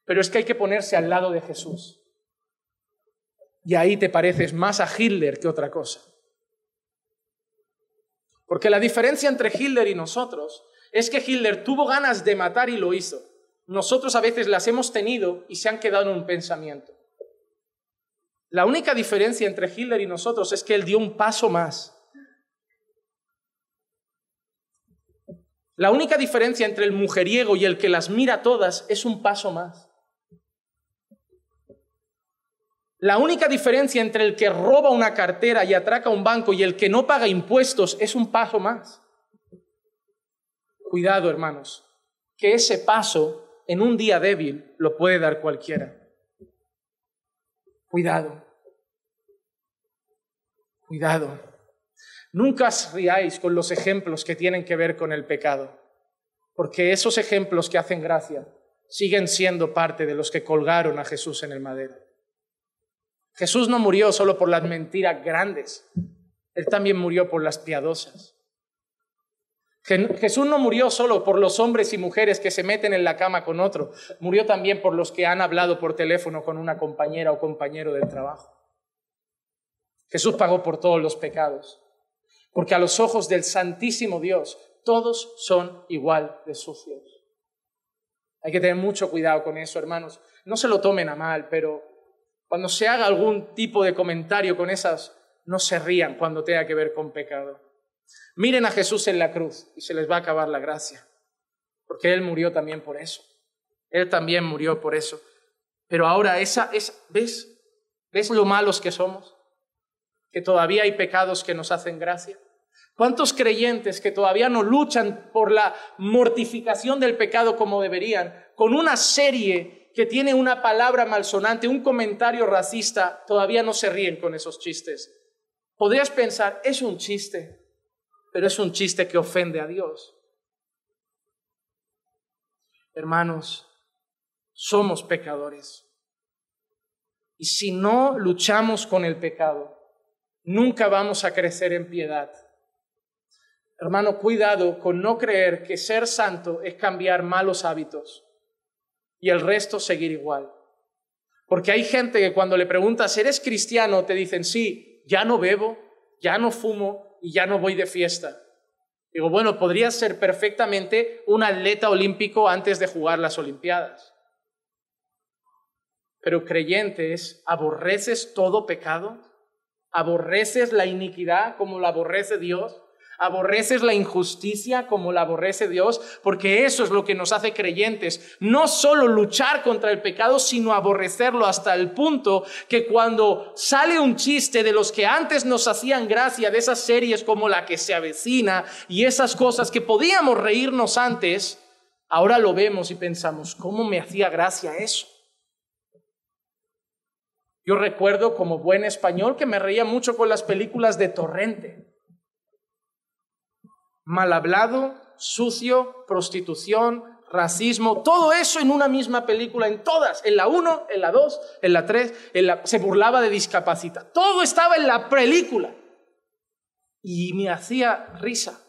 Pero es que hay que ponerse al lado de Jesús. Y ahí te pareces más a Hitler que otra cosa. Porque la diferencia entre Hitler y nosotros es que Hitler tuvo ganas de matar y lo hizo. Nosotros a veces las hemos tenido y se han quedado en un pensamiento. La única diferencia entre Hitler y nosotros es que él dio un paso más. La única diferencia entre el mujeriego y el que las mira todas es un paso más. La única diferencia entre el que roba una cartera y atraca un banco y el que no paga impuestos es un paso más. Cuidado, hermanos, que ese paso en un día débil lo puede dar cualquiera. Cuidado. Cuidado. Nunca os riáis con los ejemplos que tienen que ver con el pecado, porque esos ejemplos que hacen gracia siguen siendo parte de los que colgaron a Jesús en el madero. Jesús no murió solo por las mentiras grandes, Él también murió por las piadosas. Jesús no murió solo por los hombres y mujeres que se meten en la cama con otro, murió también por los que han hablado por teléfono con una compañera o compañero del trabajo. Jesús pagó por todos los pecados, porque a los ojos del Santísimo Dios todos son igual de sucios. Hay que tener mucho cuidado con eso, hermanos. No se lo tomen a mal, pero cuando se haga algún tipo de comentario con esas, no se rían cuando tenga que ver con pecado. Miren a Jesús en la cruz y se les va a acabar la gracia, porque Él murió también por eso. Él también murió por eso. Pero ahora, ¿ves lo malos que somos? Que todavía hay pecados que nos hacen gracia. ¿Cuántos creyentes que todavía no luchan por la mortificación del pecado como deberían, con una serie que tiene una palabra malsonante, un comentario racista, todavía no se ríen con esos chistes? Podrías pensar, es un chiste, pero es un chiste que ofende a Dios. Hermanos, somos pecadores. Y si no luchamos con el pecado, nunca vamos a crecer en piedad. Hermano, cuidado con no creer que ser santo es cambiar malos hábitos y el resto seguir igual. Porque hay gente que cuando le preguntas, ¿eres cristiano?, te dicen, sí, ya no bebo, ya no fumo y ya no voy de fiesta. Digo, bueno, podrías ser perfectamente un atleta olímpico antes de jugar las Olimpiadas. Pero creyentes, ¿aborreces todo pecado? ¿Aborreces la iniquidad como la aborrece Dios? ¿Aborreces la injusticia como la aborrece Dios? Porque eso es lo que nos hace creyentes. No solo luchar contra el pecado, sino aborrecerlo hasta el punto que cuando sale un chiste de los que antes nos hacían gracia, de esas series como La que se avecina y esas cosas que podíamos reírnos antes, ahora lo vemos y pensamos, ¿cómo me hacía gracia eso? Yo recuerdo como buen español que me reía mucho con las películas de Torrente. Mal hablado, sucio, prostitución, racismo, todo eso en una misma película, en todas, en la 1, en la 2, en la 3, se burlaba de discapacidad. Todo estaba en la película y me hacía risa.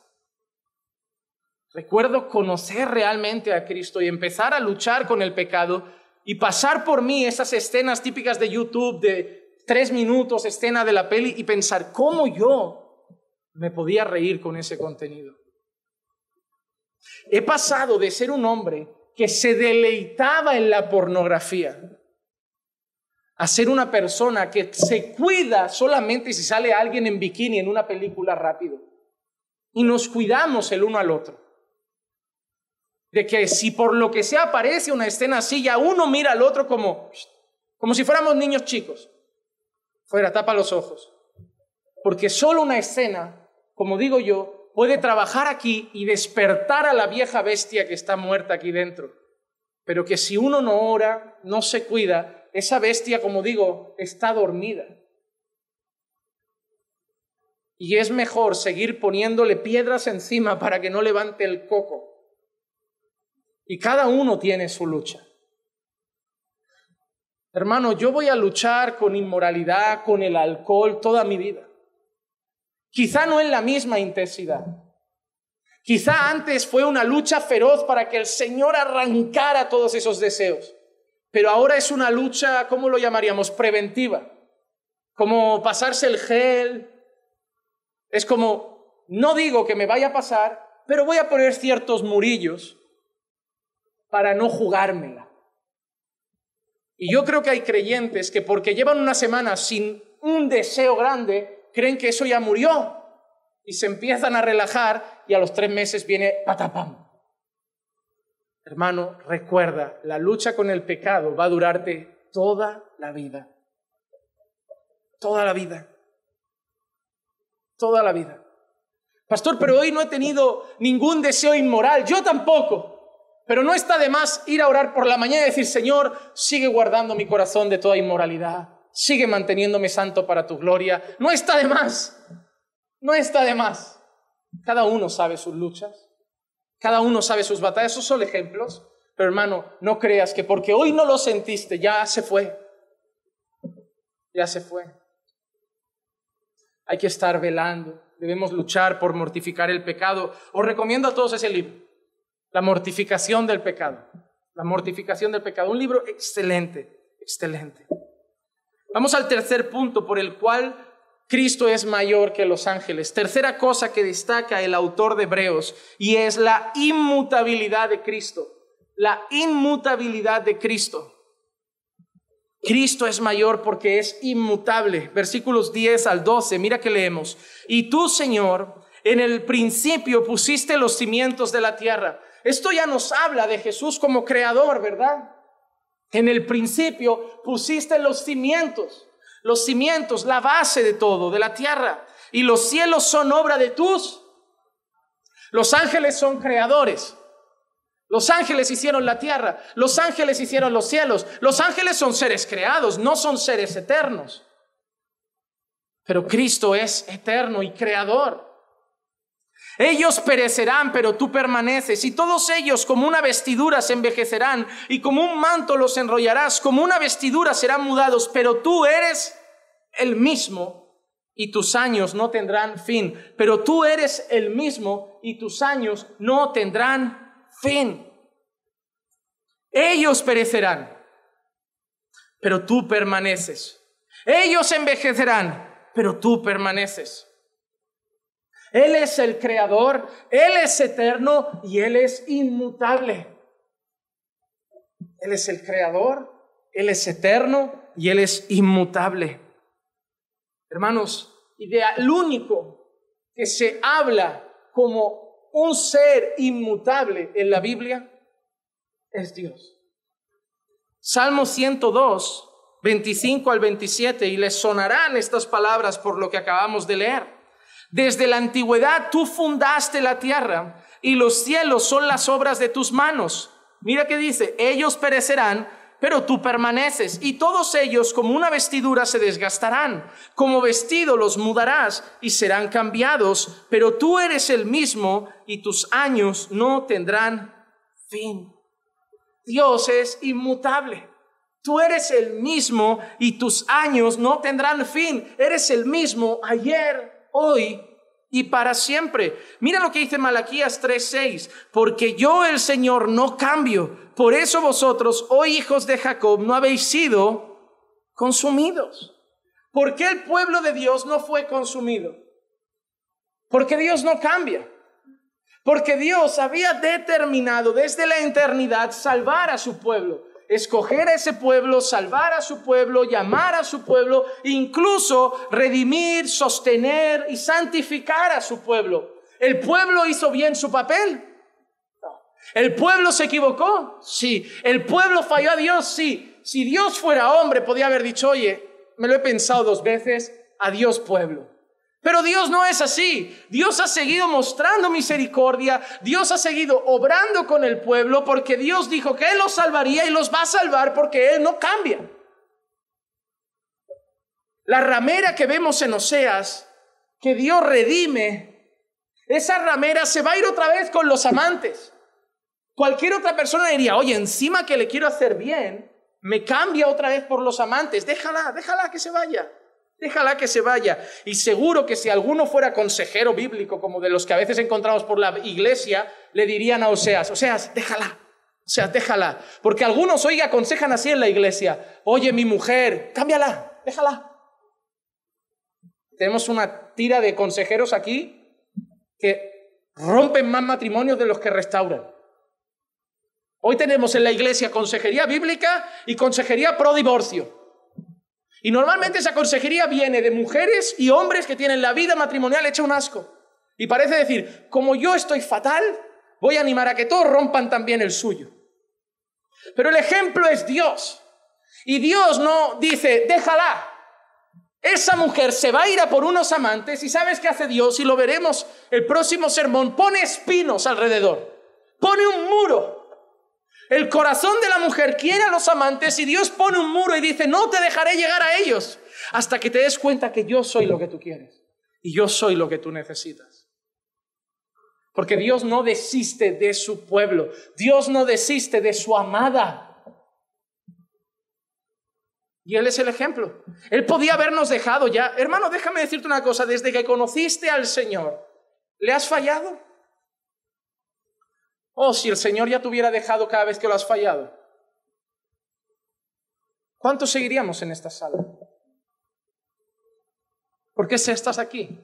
Recuerdo conocer realmente a Cristo y empezar a luchar con el pecado y pasar por mí esas escenas típicas de YouTube de 3 minutos, escena de la peli, y pensar cómo yo me podía reír con ese contenido. He pasado de ser un hombre que se deleitaba en la pornografía a ser una persona que se cuida solamente si sale alguien en bikini en una película rápido. Y nos cuidamos el uno al otro. De que si por lo que sea aparece una escena así, ya uno mira al otro como si fuéramos niños chicos. Fuera, tapa los ojos. Porque solo una escena, como digo yo, puede trabajar aquí y despertar a la vieja bestia que está muerta aquí dentro. Pero que si uno no ora, no se cuida, esa bestia, como digo, está dormida. Y es mejor seguir poniéndole piedras encima para que no levante el coco. Y cada uno tiene su lucha. Hermano, yo voy a luchar con inmoralidad, con el alcohol toda mi vida. Quizá no en la misma intensidad. Quizá antes fue una lucha feroz para que el Señor arrancara todos esos deseos. Pero ahora es una lucha, ¿cómo lo llamaríamos? Preventiva. Como pasarse el gel. Es como, no digo que me vaya a pasar, pero voy a poner ciertos murillos para no jugármela. Y yo creo que hay creyentes que porque llevan una semana sin un deseo grande, creen que eso ya murió y se empiezan a relajar y a los 3 meses viene patapam. Hermano, recuerda, la lucha con el pecado va a durarte toda la vida. Toda la vida. Toda la vida. Pastor, pero hoy no he tenido ningún deseo inmoral. Yo tampoco. Pero no está de más ir a orar por la mañana y decir, Señor, sigue guardando mi corazón de toda inmoralidad. Sigue manteniéndome santo para tu gloria. No está de más. No está de más. Cada uno sabe sus luchas. Cada uno sabe sus batallas. Esos son ejemplos. Pero hermano, no creas que porque hoy no lo sentiste, ya se fue. Ya se fue. Hay que estar velando. Debemos luchar por mortificar el pecado. Os recomiendo a todos ese libro. La mortificación del pecado. La mortificación del pecado. Un libro excelente, excelente. Vamos al tercer punto por el cual Cristo es mayor que los ángeles. Tercera cosa que destaca el autor de Hebreos, y es la inmutabilidad de Cristo. La inmutabilidad de Cristo. Cristo es mayor porque es inmutable. Versículos 10 al 12, mira que leemos. Y tú, Señor, en el principio pusiste los cimientos de la tierra. Esto ya nos habla de Jesús como creador, ¿verdad? En el principio pusiste los cimientos, la base de todo, de la tierra. Y los cielos son obra de tus. Los ángeles son creadores. Los ángeles hicieron la tierra. Los ángeles hicieron los cielos. Los ángeles son seres creados, no son seres eternos. Pero Cristo es eterno y creador. Ellos perecerán, pero tú permaneces, y todos ellos como una vestidura se envejecerán, y como un manto los enrollarás, como una vestidura serán mudados, pero tú eres el mismo, y tus años no tendrán fin. Pero tú eres el mismo, y tus años no tendrán fin. Ellos perecerán, pero tú permaneces. Ellos envejecerán, pero tú permaneces. Él es el creador, Él es eterno y Él es inmutable. Él es el creador, Él es eterno y Él es inmutable. Hermanos, y del único que se habla como un ser inmutable en la Biblia es Dios. Salmo 102, 25 al 27, y les sonarán estas palabras por lo que acabamos de leer. Desde la antigüedad tú fundaste la tierra y los cielos son las obras de tus manos. Mira que dice, ellos perecerán, pero tú permaneces, y todos ellos como una vestidura se desgastarán. Como vestido los mudarás y serán cambiados, pero tú eres el mismo y tus años no tendrán fin. Dios es inmutable. Tú eres el mismo y tus años no tendrán fin. Eres el mismo ayer, hoy y para siempre. Mira lo que dice Malaquías 3:6. Porque yo, el Señor, no cambio. Por eso vosotros, oh hijos de Jacob, no habéis sido consumidos. ¿Por qué el pueblo de Dios no fue consumido? Porque Dios no cambia. Porque Dios había determinado desde la eternidad salvar a su pueblo. Escoger a ese pueblo, salvar a su pueblo, llamar a su pueblo, incluso redimir, sostener y santificar a su pueblo. ¿El pueblo hizo bien su papel? No. ¿El pueblo se equivocó? Sí. ¿El pueblo falló a Dios? Sí. Si Dios fuera hombre, podía haber dicho, oye, me lo he pensado 2 veces, adiós pueblo. Pero Dios no es así. Dios ha seguido mostrando misericordia. Dios ha seguido obrando con el pueblo porque Dios dijo que Él los salvaría y los va a salvar porque Él no cambia. La ramera que vemos en Oseas, que Dios redime, esa ramera se va a ir otra vez con los amantes. Cualquier otra persona diría, oye, encima que le quiero hacer bien, me cambia otra vez por los amantes. Déjala que se vaya. Déjala que se vaya. Y seguro que si alguno fuera consejero bíblico, como de los que a veces encontramos por la iglesia, le dirían a Oseas, déjala. Porque algunos hoy aconsejan así en la iglesia. Oye, mi mujer, cámbiala, déjala. Tenemos una tira de consejeros aquí que rompen más matrimonios de los que restauran. Hoy tenemos en la iglesia consejería bíblica y consejería pro divorcio. Y normalmente esa consejería viene de mujeres y hombres que tienen la vida matrimonial hecha un asco. Y parece decir, como yo estoy fatal, voy a animar a que todos rompan también el suyo. Pero el ejemplo es Dios. Y Dios no dice, déjala. Esa mujer se va a ir a por unos amantes y ¿sabes qué hace Dios? Y lo veremos el próximo sermón. Pone espinos alrededor. Pone un muro. El corazón de la mujer quiere a los amantes y Dios pone un muro y dice, no te dejaré llegar a ellos hasta que te des cuenta que yo soy lo que tú quieres y yo soy lo que tú necesitas. Porque Dios no desiste de su pueblo. Dios no desiste de su amada. Y Él es el ejemplo. Él podía habernos dejado ya. Hermano, déjame decirte una cosa. Desde que conociste al Señor, ¿le has fallado? Oh, si el Señor ya te hubiera dejado cada vez que lo has fallado. ¿Cuántos seguiríamos en esta sala? ¿Por qué estás aquí?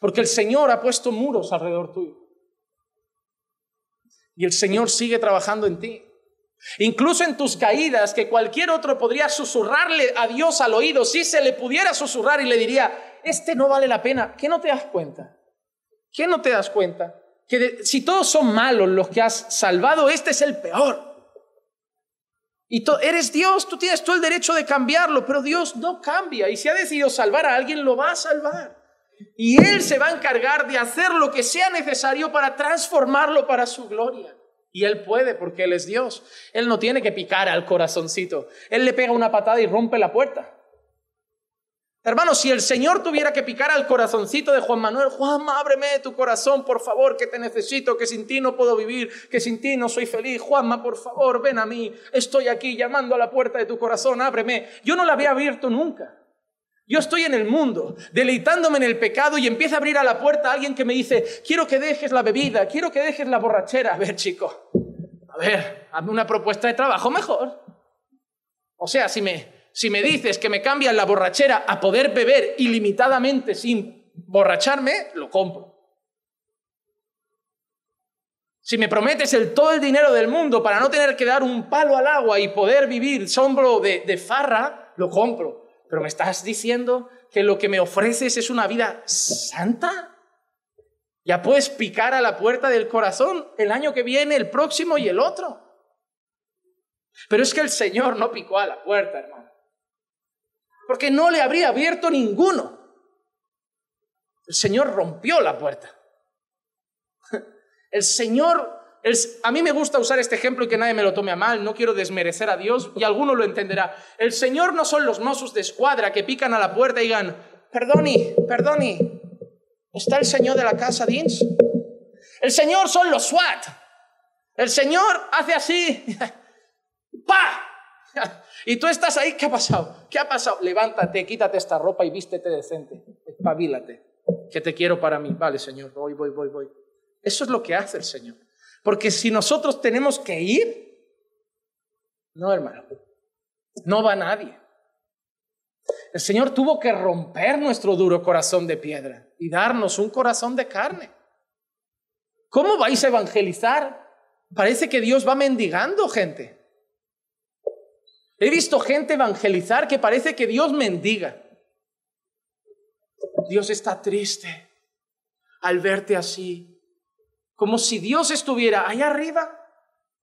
Porque el Señor ha puesto muros alrededor tuyo. Y el Señor sigue trabajando en ti. Incluso en tus caídas, que cualquier otro podría susurrarle a Dios al oído, si se le pudiera susurrar y le diría, no vale la pena. ¿Qué no te das cuenta? ¿Qué no te das cuenta? Que si todos son malos los que has salvado, este es el peor. Y eres Dios, tú tienes todo el derecho de cambiarlo, pero Dios no cambia. Y si ha decidido salvar a alguien, lo va a salvar. Y Él se va a encargar de hacer lo que sea necesario para transformarlo para su gloria. Y Él puede, porque Él es Dios. Él no tiene que picar al corazoncito. Él le pega una patada y rompe la puerta. Hermano, si el Señor tuviera que picar al corazoncito de Juan Manuel, Juanma, ábreme tu corazón, por favor, que te necesito, que sin ti no puedo vivir, que sin ti no soy feliz. Juanma, por favor, ven a mí. Estoy aquí llamando a la puerta de tu corazón, ábreme. Yo no la había abierto nunca. Yo estoy en el mundo, deleitándome en el pecado y empieza a abrir a la puerta a alguien que me dice, quiero que dejes la bebida, quiero que dejes la borrachera. A ver, chico, hazme una propuesta de trabajo mejor. O sea, si me dices que me cambias la borrachera a poder beber ilimitadamente sin borracharme, lo compro. Si me prometes todo el dinero del mundo para no tener que dar un palo al agua y poder vivir sombro de farra, lo compro. Pero me estás diciendo que lo que me ofreces es una vida santa. Ya puedes picar a la puerta del corazón el año que viene, el próximo y el otro. Pero es que el Señor no picó a la puerta, hermano. Porque no le habría abierto ninguno. El Señor rompió la puerta. El Señor, a mí me gusta usar este ejemplo y que nadie me lo tome a mal, no quiero desmerecer a Dios y alguno lo entenderá. El Señor no son los Mossos de Escuadra que pican a la puerta y digan, perdoni, ¿está el Señor de la casa dins? El Señor son los SWAT. El Señor hace así. ¡Pah! Y tú estás ahí, ¿qué ha pasado? ¿Qué ha pasado? Levántate, quítate esta ropa y vístete decente. Espabilate, que te quiero para mí. Vale, Señor, voy. Eso es lo que hace el Señor. Porque si nosotros tenemos que ir, no, hermano, no va nadie. El Señor tuvo que romper nuestro duro corazón de piedra y darnos un corazón de carne. ¿Cómo vais a evangelizar? Parece que Dios va mendigando gente. He visto gente evangelizar que parece que Dios mendiga. Dios está triste al verte así, como si Dios estuviera ahí arriba,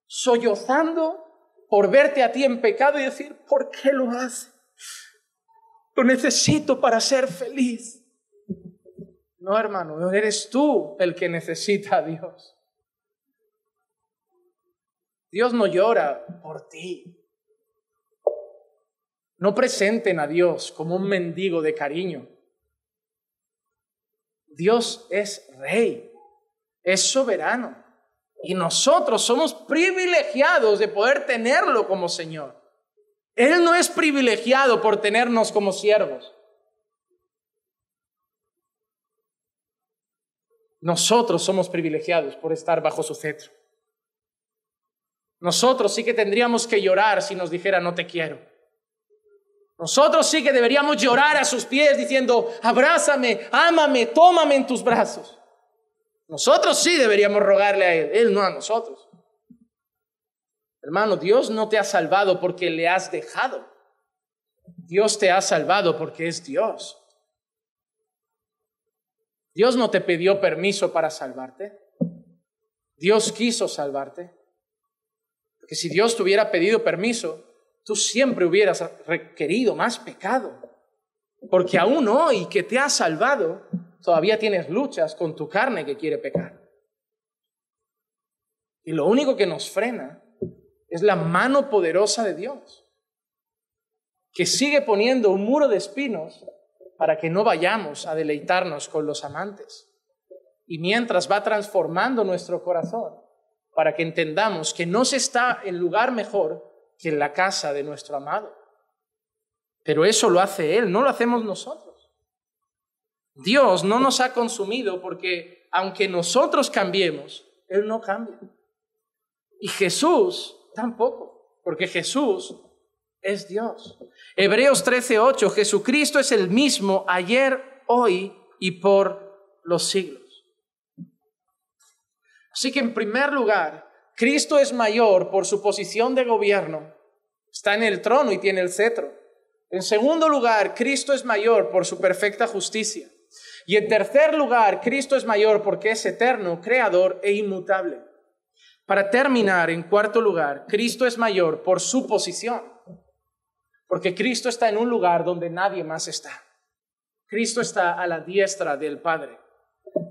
sollozando por verte a ti en pecado y decir, ¿por qué lo hace? Lo necesito para ser feliz. No, hermano, eres tú el que necesita a Dios. Dios no llora por ti. No presenten a Dios como un mendigo de cariño. Dios es rey, es soberano. Y nosotros somos privilegiados de poder tenerlo como Señor. Él no es privilegiado por tenernos como siervos. Nosotros somos privilegiados por estar bajo su cetro. Nosotros sí que tendríamos que llorar si nos dijera no te quiero. Nosotros sí que deberíamos llorar a sus pies diciendo abrázame, ámame, tómame en tus brazos. Nosotros sí deberíamos rogarle a Él no a nosotros. Hermano, Dios no te ha salvado porque le has dejado. Dios te ha salvado porque es Dios. Dios no te pidió permiso para salvarte. Dios quiso salvarte. Porque si Dios te hubiera pedido permiso, tú siempre hubieras requerido más pecado. Porque aún hoy que te has salvado, todavía tienes luchas con tu carne que quiere pecar. Y lo único que nos frena es la mano poderosa de Dios, que sigue poniendo un muro de espinos para que no vayamos a deleitarnos con los amantes. Y mientras va transformando nuestro corazón, para que entendamos que no se está en lugar mejor que en la casa de nuestro amado. Pero eso lo hace Él, no lo hacemos nosotros. Dios no nos ha consumido porque aunque nosotros cambiemos, Él no cambia. Y Jesús tampoco, porque Jesús es Dios. Hebreos 13:8, Jesucristo es el mismo ayer, hoy y por los siglos. Así que en primer lugar, Cristo es mayor por su posición de gobierno. Está en el trono y tiene el cetro. En segundo lugar, Cristo es mayor por su perfecta justicia. Y en tercer lugar, Cristo es mayor porque es eterno, creador e inmutable. Para terminar, en cuarto lugar, Cristo es mayor por su posición. Porque Cristo está en un lugar donde nadie más está. Cristo está a la diestra del Padre.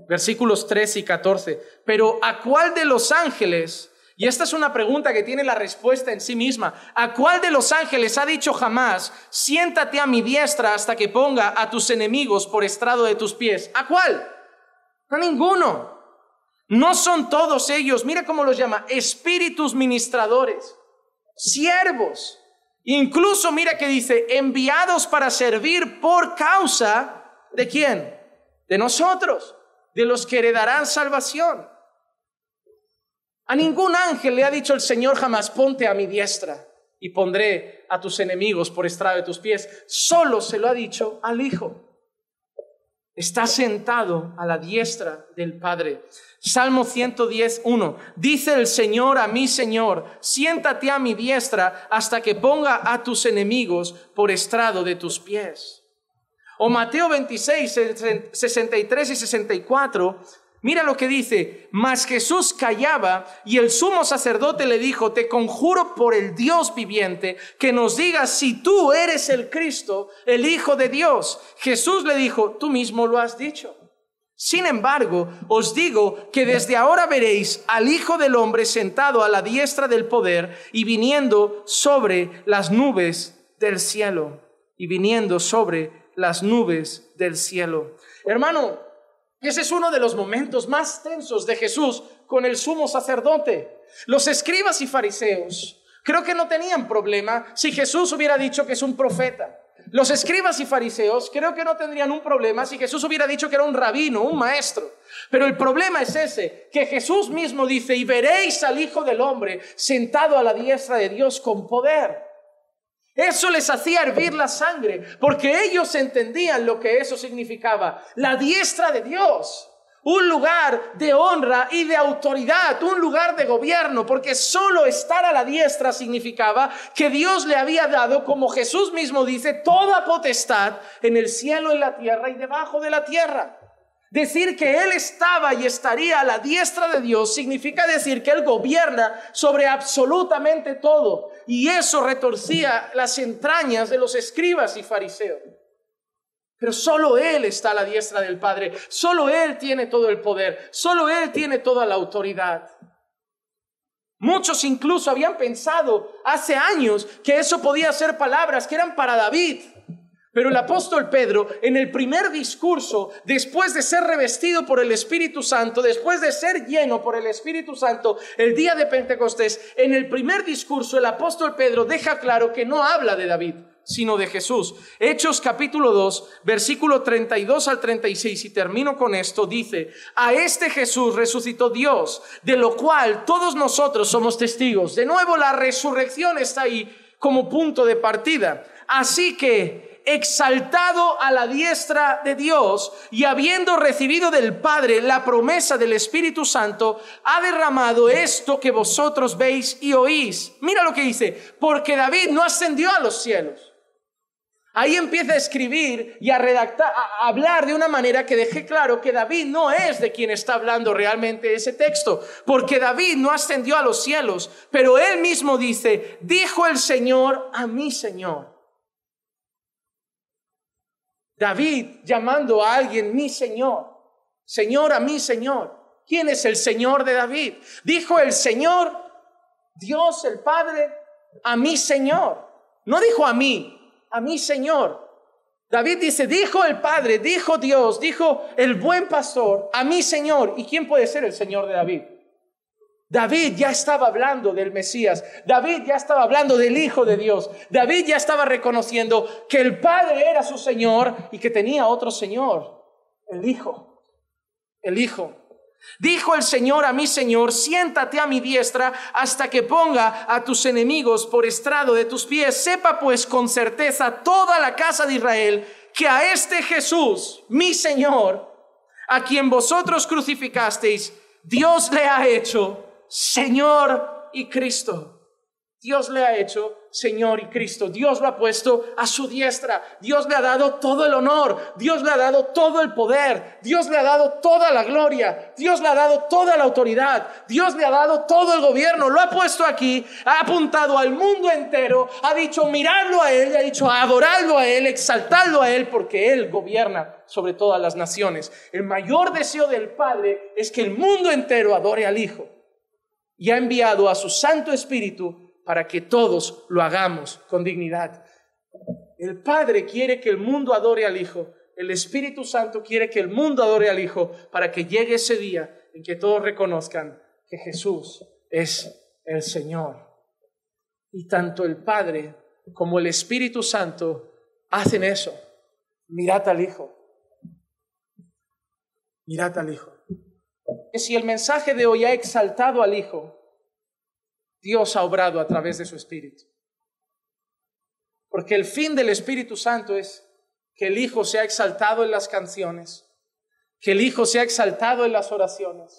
Versículos 13 y 14. Pero ¿a cuál de los ángeles? Y esta es una pregunta que tiene la respuesta en sí misma. ¿A cuál de los ángeles ha dicho jamás, siéntate a mi diestra hasta que ponga a tus enemigos por estrado de tus pies? ¿A cuál? A ninguno. No son todos ellos, mira cómo los llama, espíritus ministradores, siervos. Incluso mira que dice, enviados para servir por causa ¿de quién? De nosotros, de los que heredarán salvación. A ningún ángel le ha dicho el Señor jamás, ponte a mi diestra y pondré a tus enemigos por estrado de tus pies. Solo se lo ha dicho al Hijo. Está sentado a la diestra del Padre. Salmo 110:1. Dice el Señor a mi Señor, siéntate a mi diestra hasta que ponga a tus enemigos por estrado de tus pies. O Mateo 26, 63 y 64. Mira lo que dice, mas Jesús callaba y el sumo sacerdote le dijo, te conjuro por el Dios viviente que nos digas si tú eres el Cristo, el Hijo de Dios. Jesús le dijo, tú mismo lo has dicho. Sin embargo, os digo que desde ahora veréis al Hijo del Hombre sentado a la diestra del poder y viniendo sobre las nubes del cielo. Y viniendo sobre las nubes del cielo. Hermano, ese es uno de los momentos más tensos de Jesús con el sumo sacerdote. Los escribas y fariseos creo que no tenían problema si Jesús hubiera dicho que es un profeta. Los escribas y fariseos creo que no tendrían un problema si Jesús hubiera dicho que era un rabino, un maestro. Pero el problema es ese, que Jesús mismo dice: y veréis al Hijo del Hombre sentado a la diestra de Dios con poder. Eso les hacía hervir la sangre, porque ellos entendían lo que eso significaba. La diestra de Dios. Un lugar de honra y de autoridad, un lugar de gobierno, porque solo estar a la diestra significaba que Dios le había dado, como Jesús mismo dice, toda potestad en el cielo, en la tierra y debajo de la tierra. Decir que Él estaba y estaría a la diestra de Dios significa decir que Él gobierna sobre absolutamente todo, y eso retorcía las entrañas de los escribas y fariseos. Pero solo Él está a la diestra del Padre, solo Él tiene todo el poder, solo Él tiene toda la autoridad. Muchos incluso habían pensado hace años que eso podía ser palabras que eran para David. Pero el apóstol Pedro, en el primer discurso, después de ser revestido por el Espíritu Santo, después de ser lleno por el Espíritu Santo el día de Pentecostés, en el primer discurso el apóstol Pedro deja claro que no habla de David, sino de Jesús. Hechos capítulo 2, versículo 32 al 36, y termino con esto, dice: a este Jesús resucitó Dios, de lo cual todos nosotros somos testigos. De nuevo la resurrección está ahí como punto de partida. Así que, exaltado a la diestra de Dios y habiendo recibido del Padre la promesa del Espíritu Santo, ha derramado esto que vosotros veis y oís. Mira lo que dice: porque David no ascendió a los cielos. Ahí empieza a escribir y a redactar, a hablar de una manera que deje claro que David no es de quien está hablando realmente ese texto, porque David no ascendió a los cielos, pero él mismo dice: dijo el Señor a mi Señor. David llamando a alguien mi Señor, Señor a mi Señor. ¿Quién es el Señor de David? Dijo el Señor, Dios el Padre, a mi Señor. No dijo a mí, a mi Señor. David dice: dijo el Padre, dijo Dios, dijo el buen pastor, a mi Señor. ¿Y quién puede ser el Señor de David? David ya estaba hablando del Mesías. David ya estaba hablando del Hijo de Dios. David ya estaba reconociendo que el Padre era su Señor y que tenía otro Señor, el Hijo. El Hijo. Dijo el Señor a mi Señor: siéntate a mi diestra hasta que ponga a tus enemigos por estrado de tus pies. Sepa pues con certeza toda la casa de Israel que a este Jesús, mi Señor, a quien vosotros crucificasteis, Dios le ha hecho Señor y Cristo. Dios le ha hecho Señor y Cristo. Dios lo ha puesto a su diestra. Dios le ha dado todo el honor. Dios le ha dado todo el poder. Dios le ha dado toda la gloria. Dios le ha dado toda la autoridad. Dios le ha dado todo el gobierno. Lo ha puesto aquí. Ha apuntado al mundo entero. Ha dicho: miradlo a Él. Ha dicho: adoradlo a Él, exaltadlo a Él, porque Él gobierna sobre todas las naciones. El mayor deseo del Padre es que el mundo entero adore al Hijo. Y ha enviado a su Santo Espíritu para que todos lo hagamos con dignidad. El Padre quiere que el mundo adore al Hijo. El Espíritu Santo quiere que el mundo adore al Hijo, para que llegue ese día en que todos reconozcan que Jesús es el Señor. Y tanto el Padre como el Espíritu Santo hacen eso. Mirad al Hijo. Mirad al Hijo. Si el mensaje de hoy ha exaltado al Hijo, Dios ha obrado a través de su Espíritu. Porque el fin del Espíritu Santo es que el Hijo sea exaltado en las canciones, que el Hijo sea exaltado en las oraciones,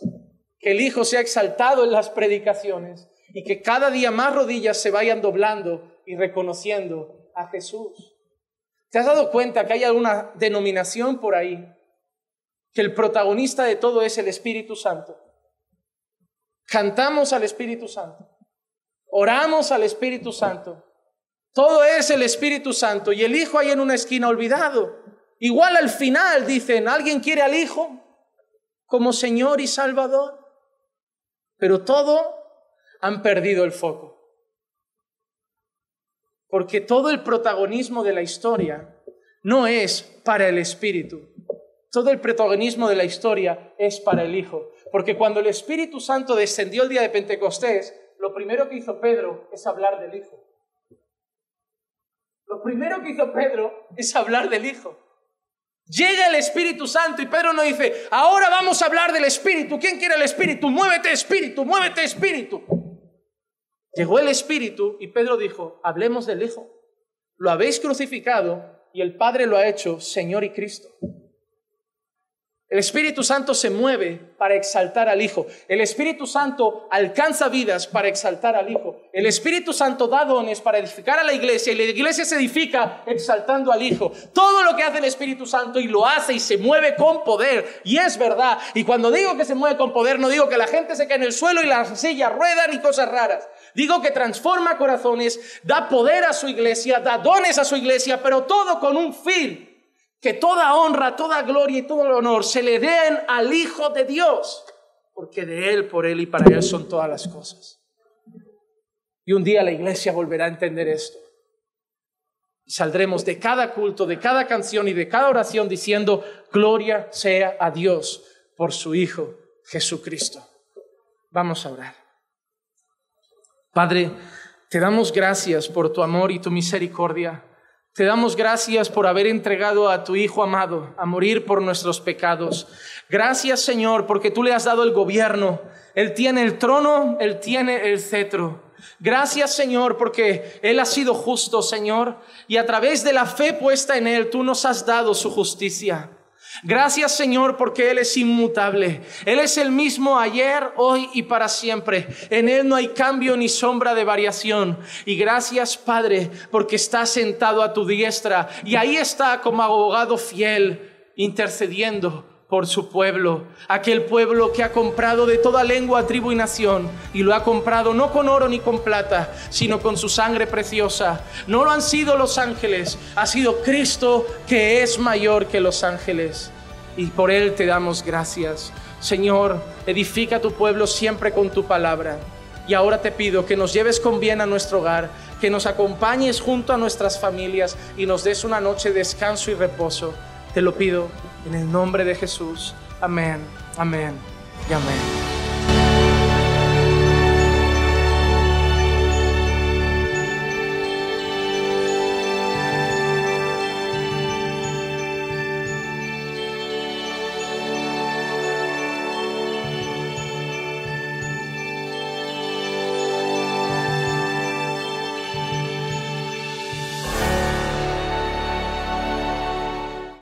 que el Hijo sea exaltado en las predicaciones, y que cada día más rodillas se vayan doblando y reconociendo a Jesús. ¿Te has dado cuenta que hay alguna denominación por ahí que el protagonista de todo es el Espíritu Santo? Cantamos al Espíritu Santo, oramos al Espíritu Santo, todo es el Espíritu Santo, y el Hijo ahí en una esquina olvidado. Igual al final dicen: ¿alguien quiere al Hijo como Señor y Salvador? Pero todo han perdido el foco, porque todo el protagonismo de la historia no es para el Espíritu, Todo el protagonismo de la historia es para el Hijo. Porque cuando el Espíritu Santo descendió el día de Pentecostés, lo primero que hizo Pedro es hablar del Hijo. Lo primero que hizo Pedro es hablar del Hijo. Llega el Espíritu Santo y Pedro no dice, ahora vamos a hablar del Espíritu. ¿Quién quiere el Espíritu? Muévete, Espíritu, muévete, Espíritu. Llegó el Espíritu y Pedro dijo, hablemos del Hijo. Lo habéis crucificado y el Padre lo ha hecho Señor y Cristo. El Espíritu Santo se mueve para exaltar al Hijo. El Espíritu Santo alcanza vidas para exaltar al Hijo. El Espíritu Santo da dones para edificar a la iglesia y la iglesia se edifica exaltando al Hijo. Todo lo que hace el Espíritu Santo y lo hace y se mueve con poder. Y es verdad. Y cuando digo que se mueve con poder, no digo que la gente se cae en el suelo y las sillas ruedan y cosas raras. Digo que transforma corazones, da poder a su iglesia, da dones a su iglesia, pero todo con un fin. Que toda honra, toda gloria y todo el honor se le den al Hijo de Dios, porque de Él, por Él y para Él son todas las cosas. Y un día la iglesia volverá a entender esto. Y saldremos de cada culto, de cada canción y de cada oración diciendo, gloria sea a Dios por su Hijo Jesucristo. Vamos a orar. Padre, te damos gracias por tu amor y tu misericordia. Te damos gracias por haber entregado a tu Hijo amado a morir por nuestros pecados. Gracias, Señor, porque tú le has dado el gobierno. Él tiene el trono, Él tiene el cetro. Gracias, Señor, porque Él ha sido justo, Señor, y a través de la fe puesta en Él, tú nos has dado su justicia. Gracias, Señor, porque Él es inmutable. Él es el mismo ayer, hoy y para siempre. En Él no hay cambio ni sombra de variación. Y gracias, Padre, porque está sentado a tu diestra y ahí está como abogado fiel, intercediendo por su pueblo, aquel pueblo que ha comprado de toda lengua, tribu y nación, y lo ha comprado no con oro ni con plata, sino con su sangre preciosa. No lo han sido los ángeles, ha sido Cristo, que es mayor que los ángeles, y por Él te damos gracias. Señor, edifica tu pueblo siempre con tu palabra, y ahora te pido que nos lleves con bien a nuestro hogar, que nos acompañes junto a nuestras familias y nos des una noche de descanso y reposo. Te lo pido en el nombre de Jesús. Amén, amén y amén.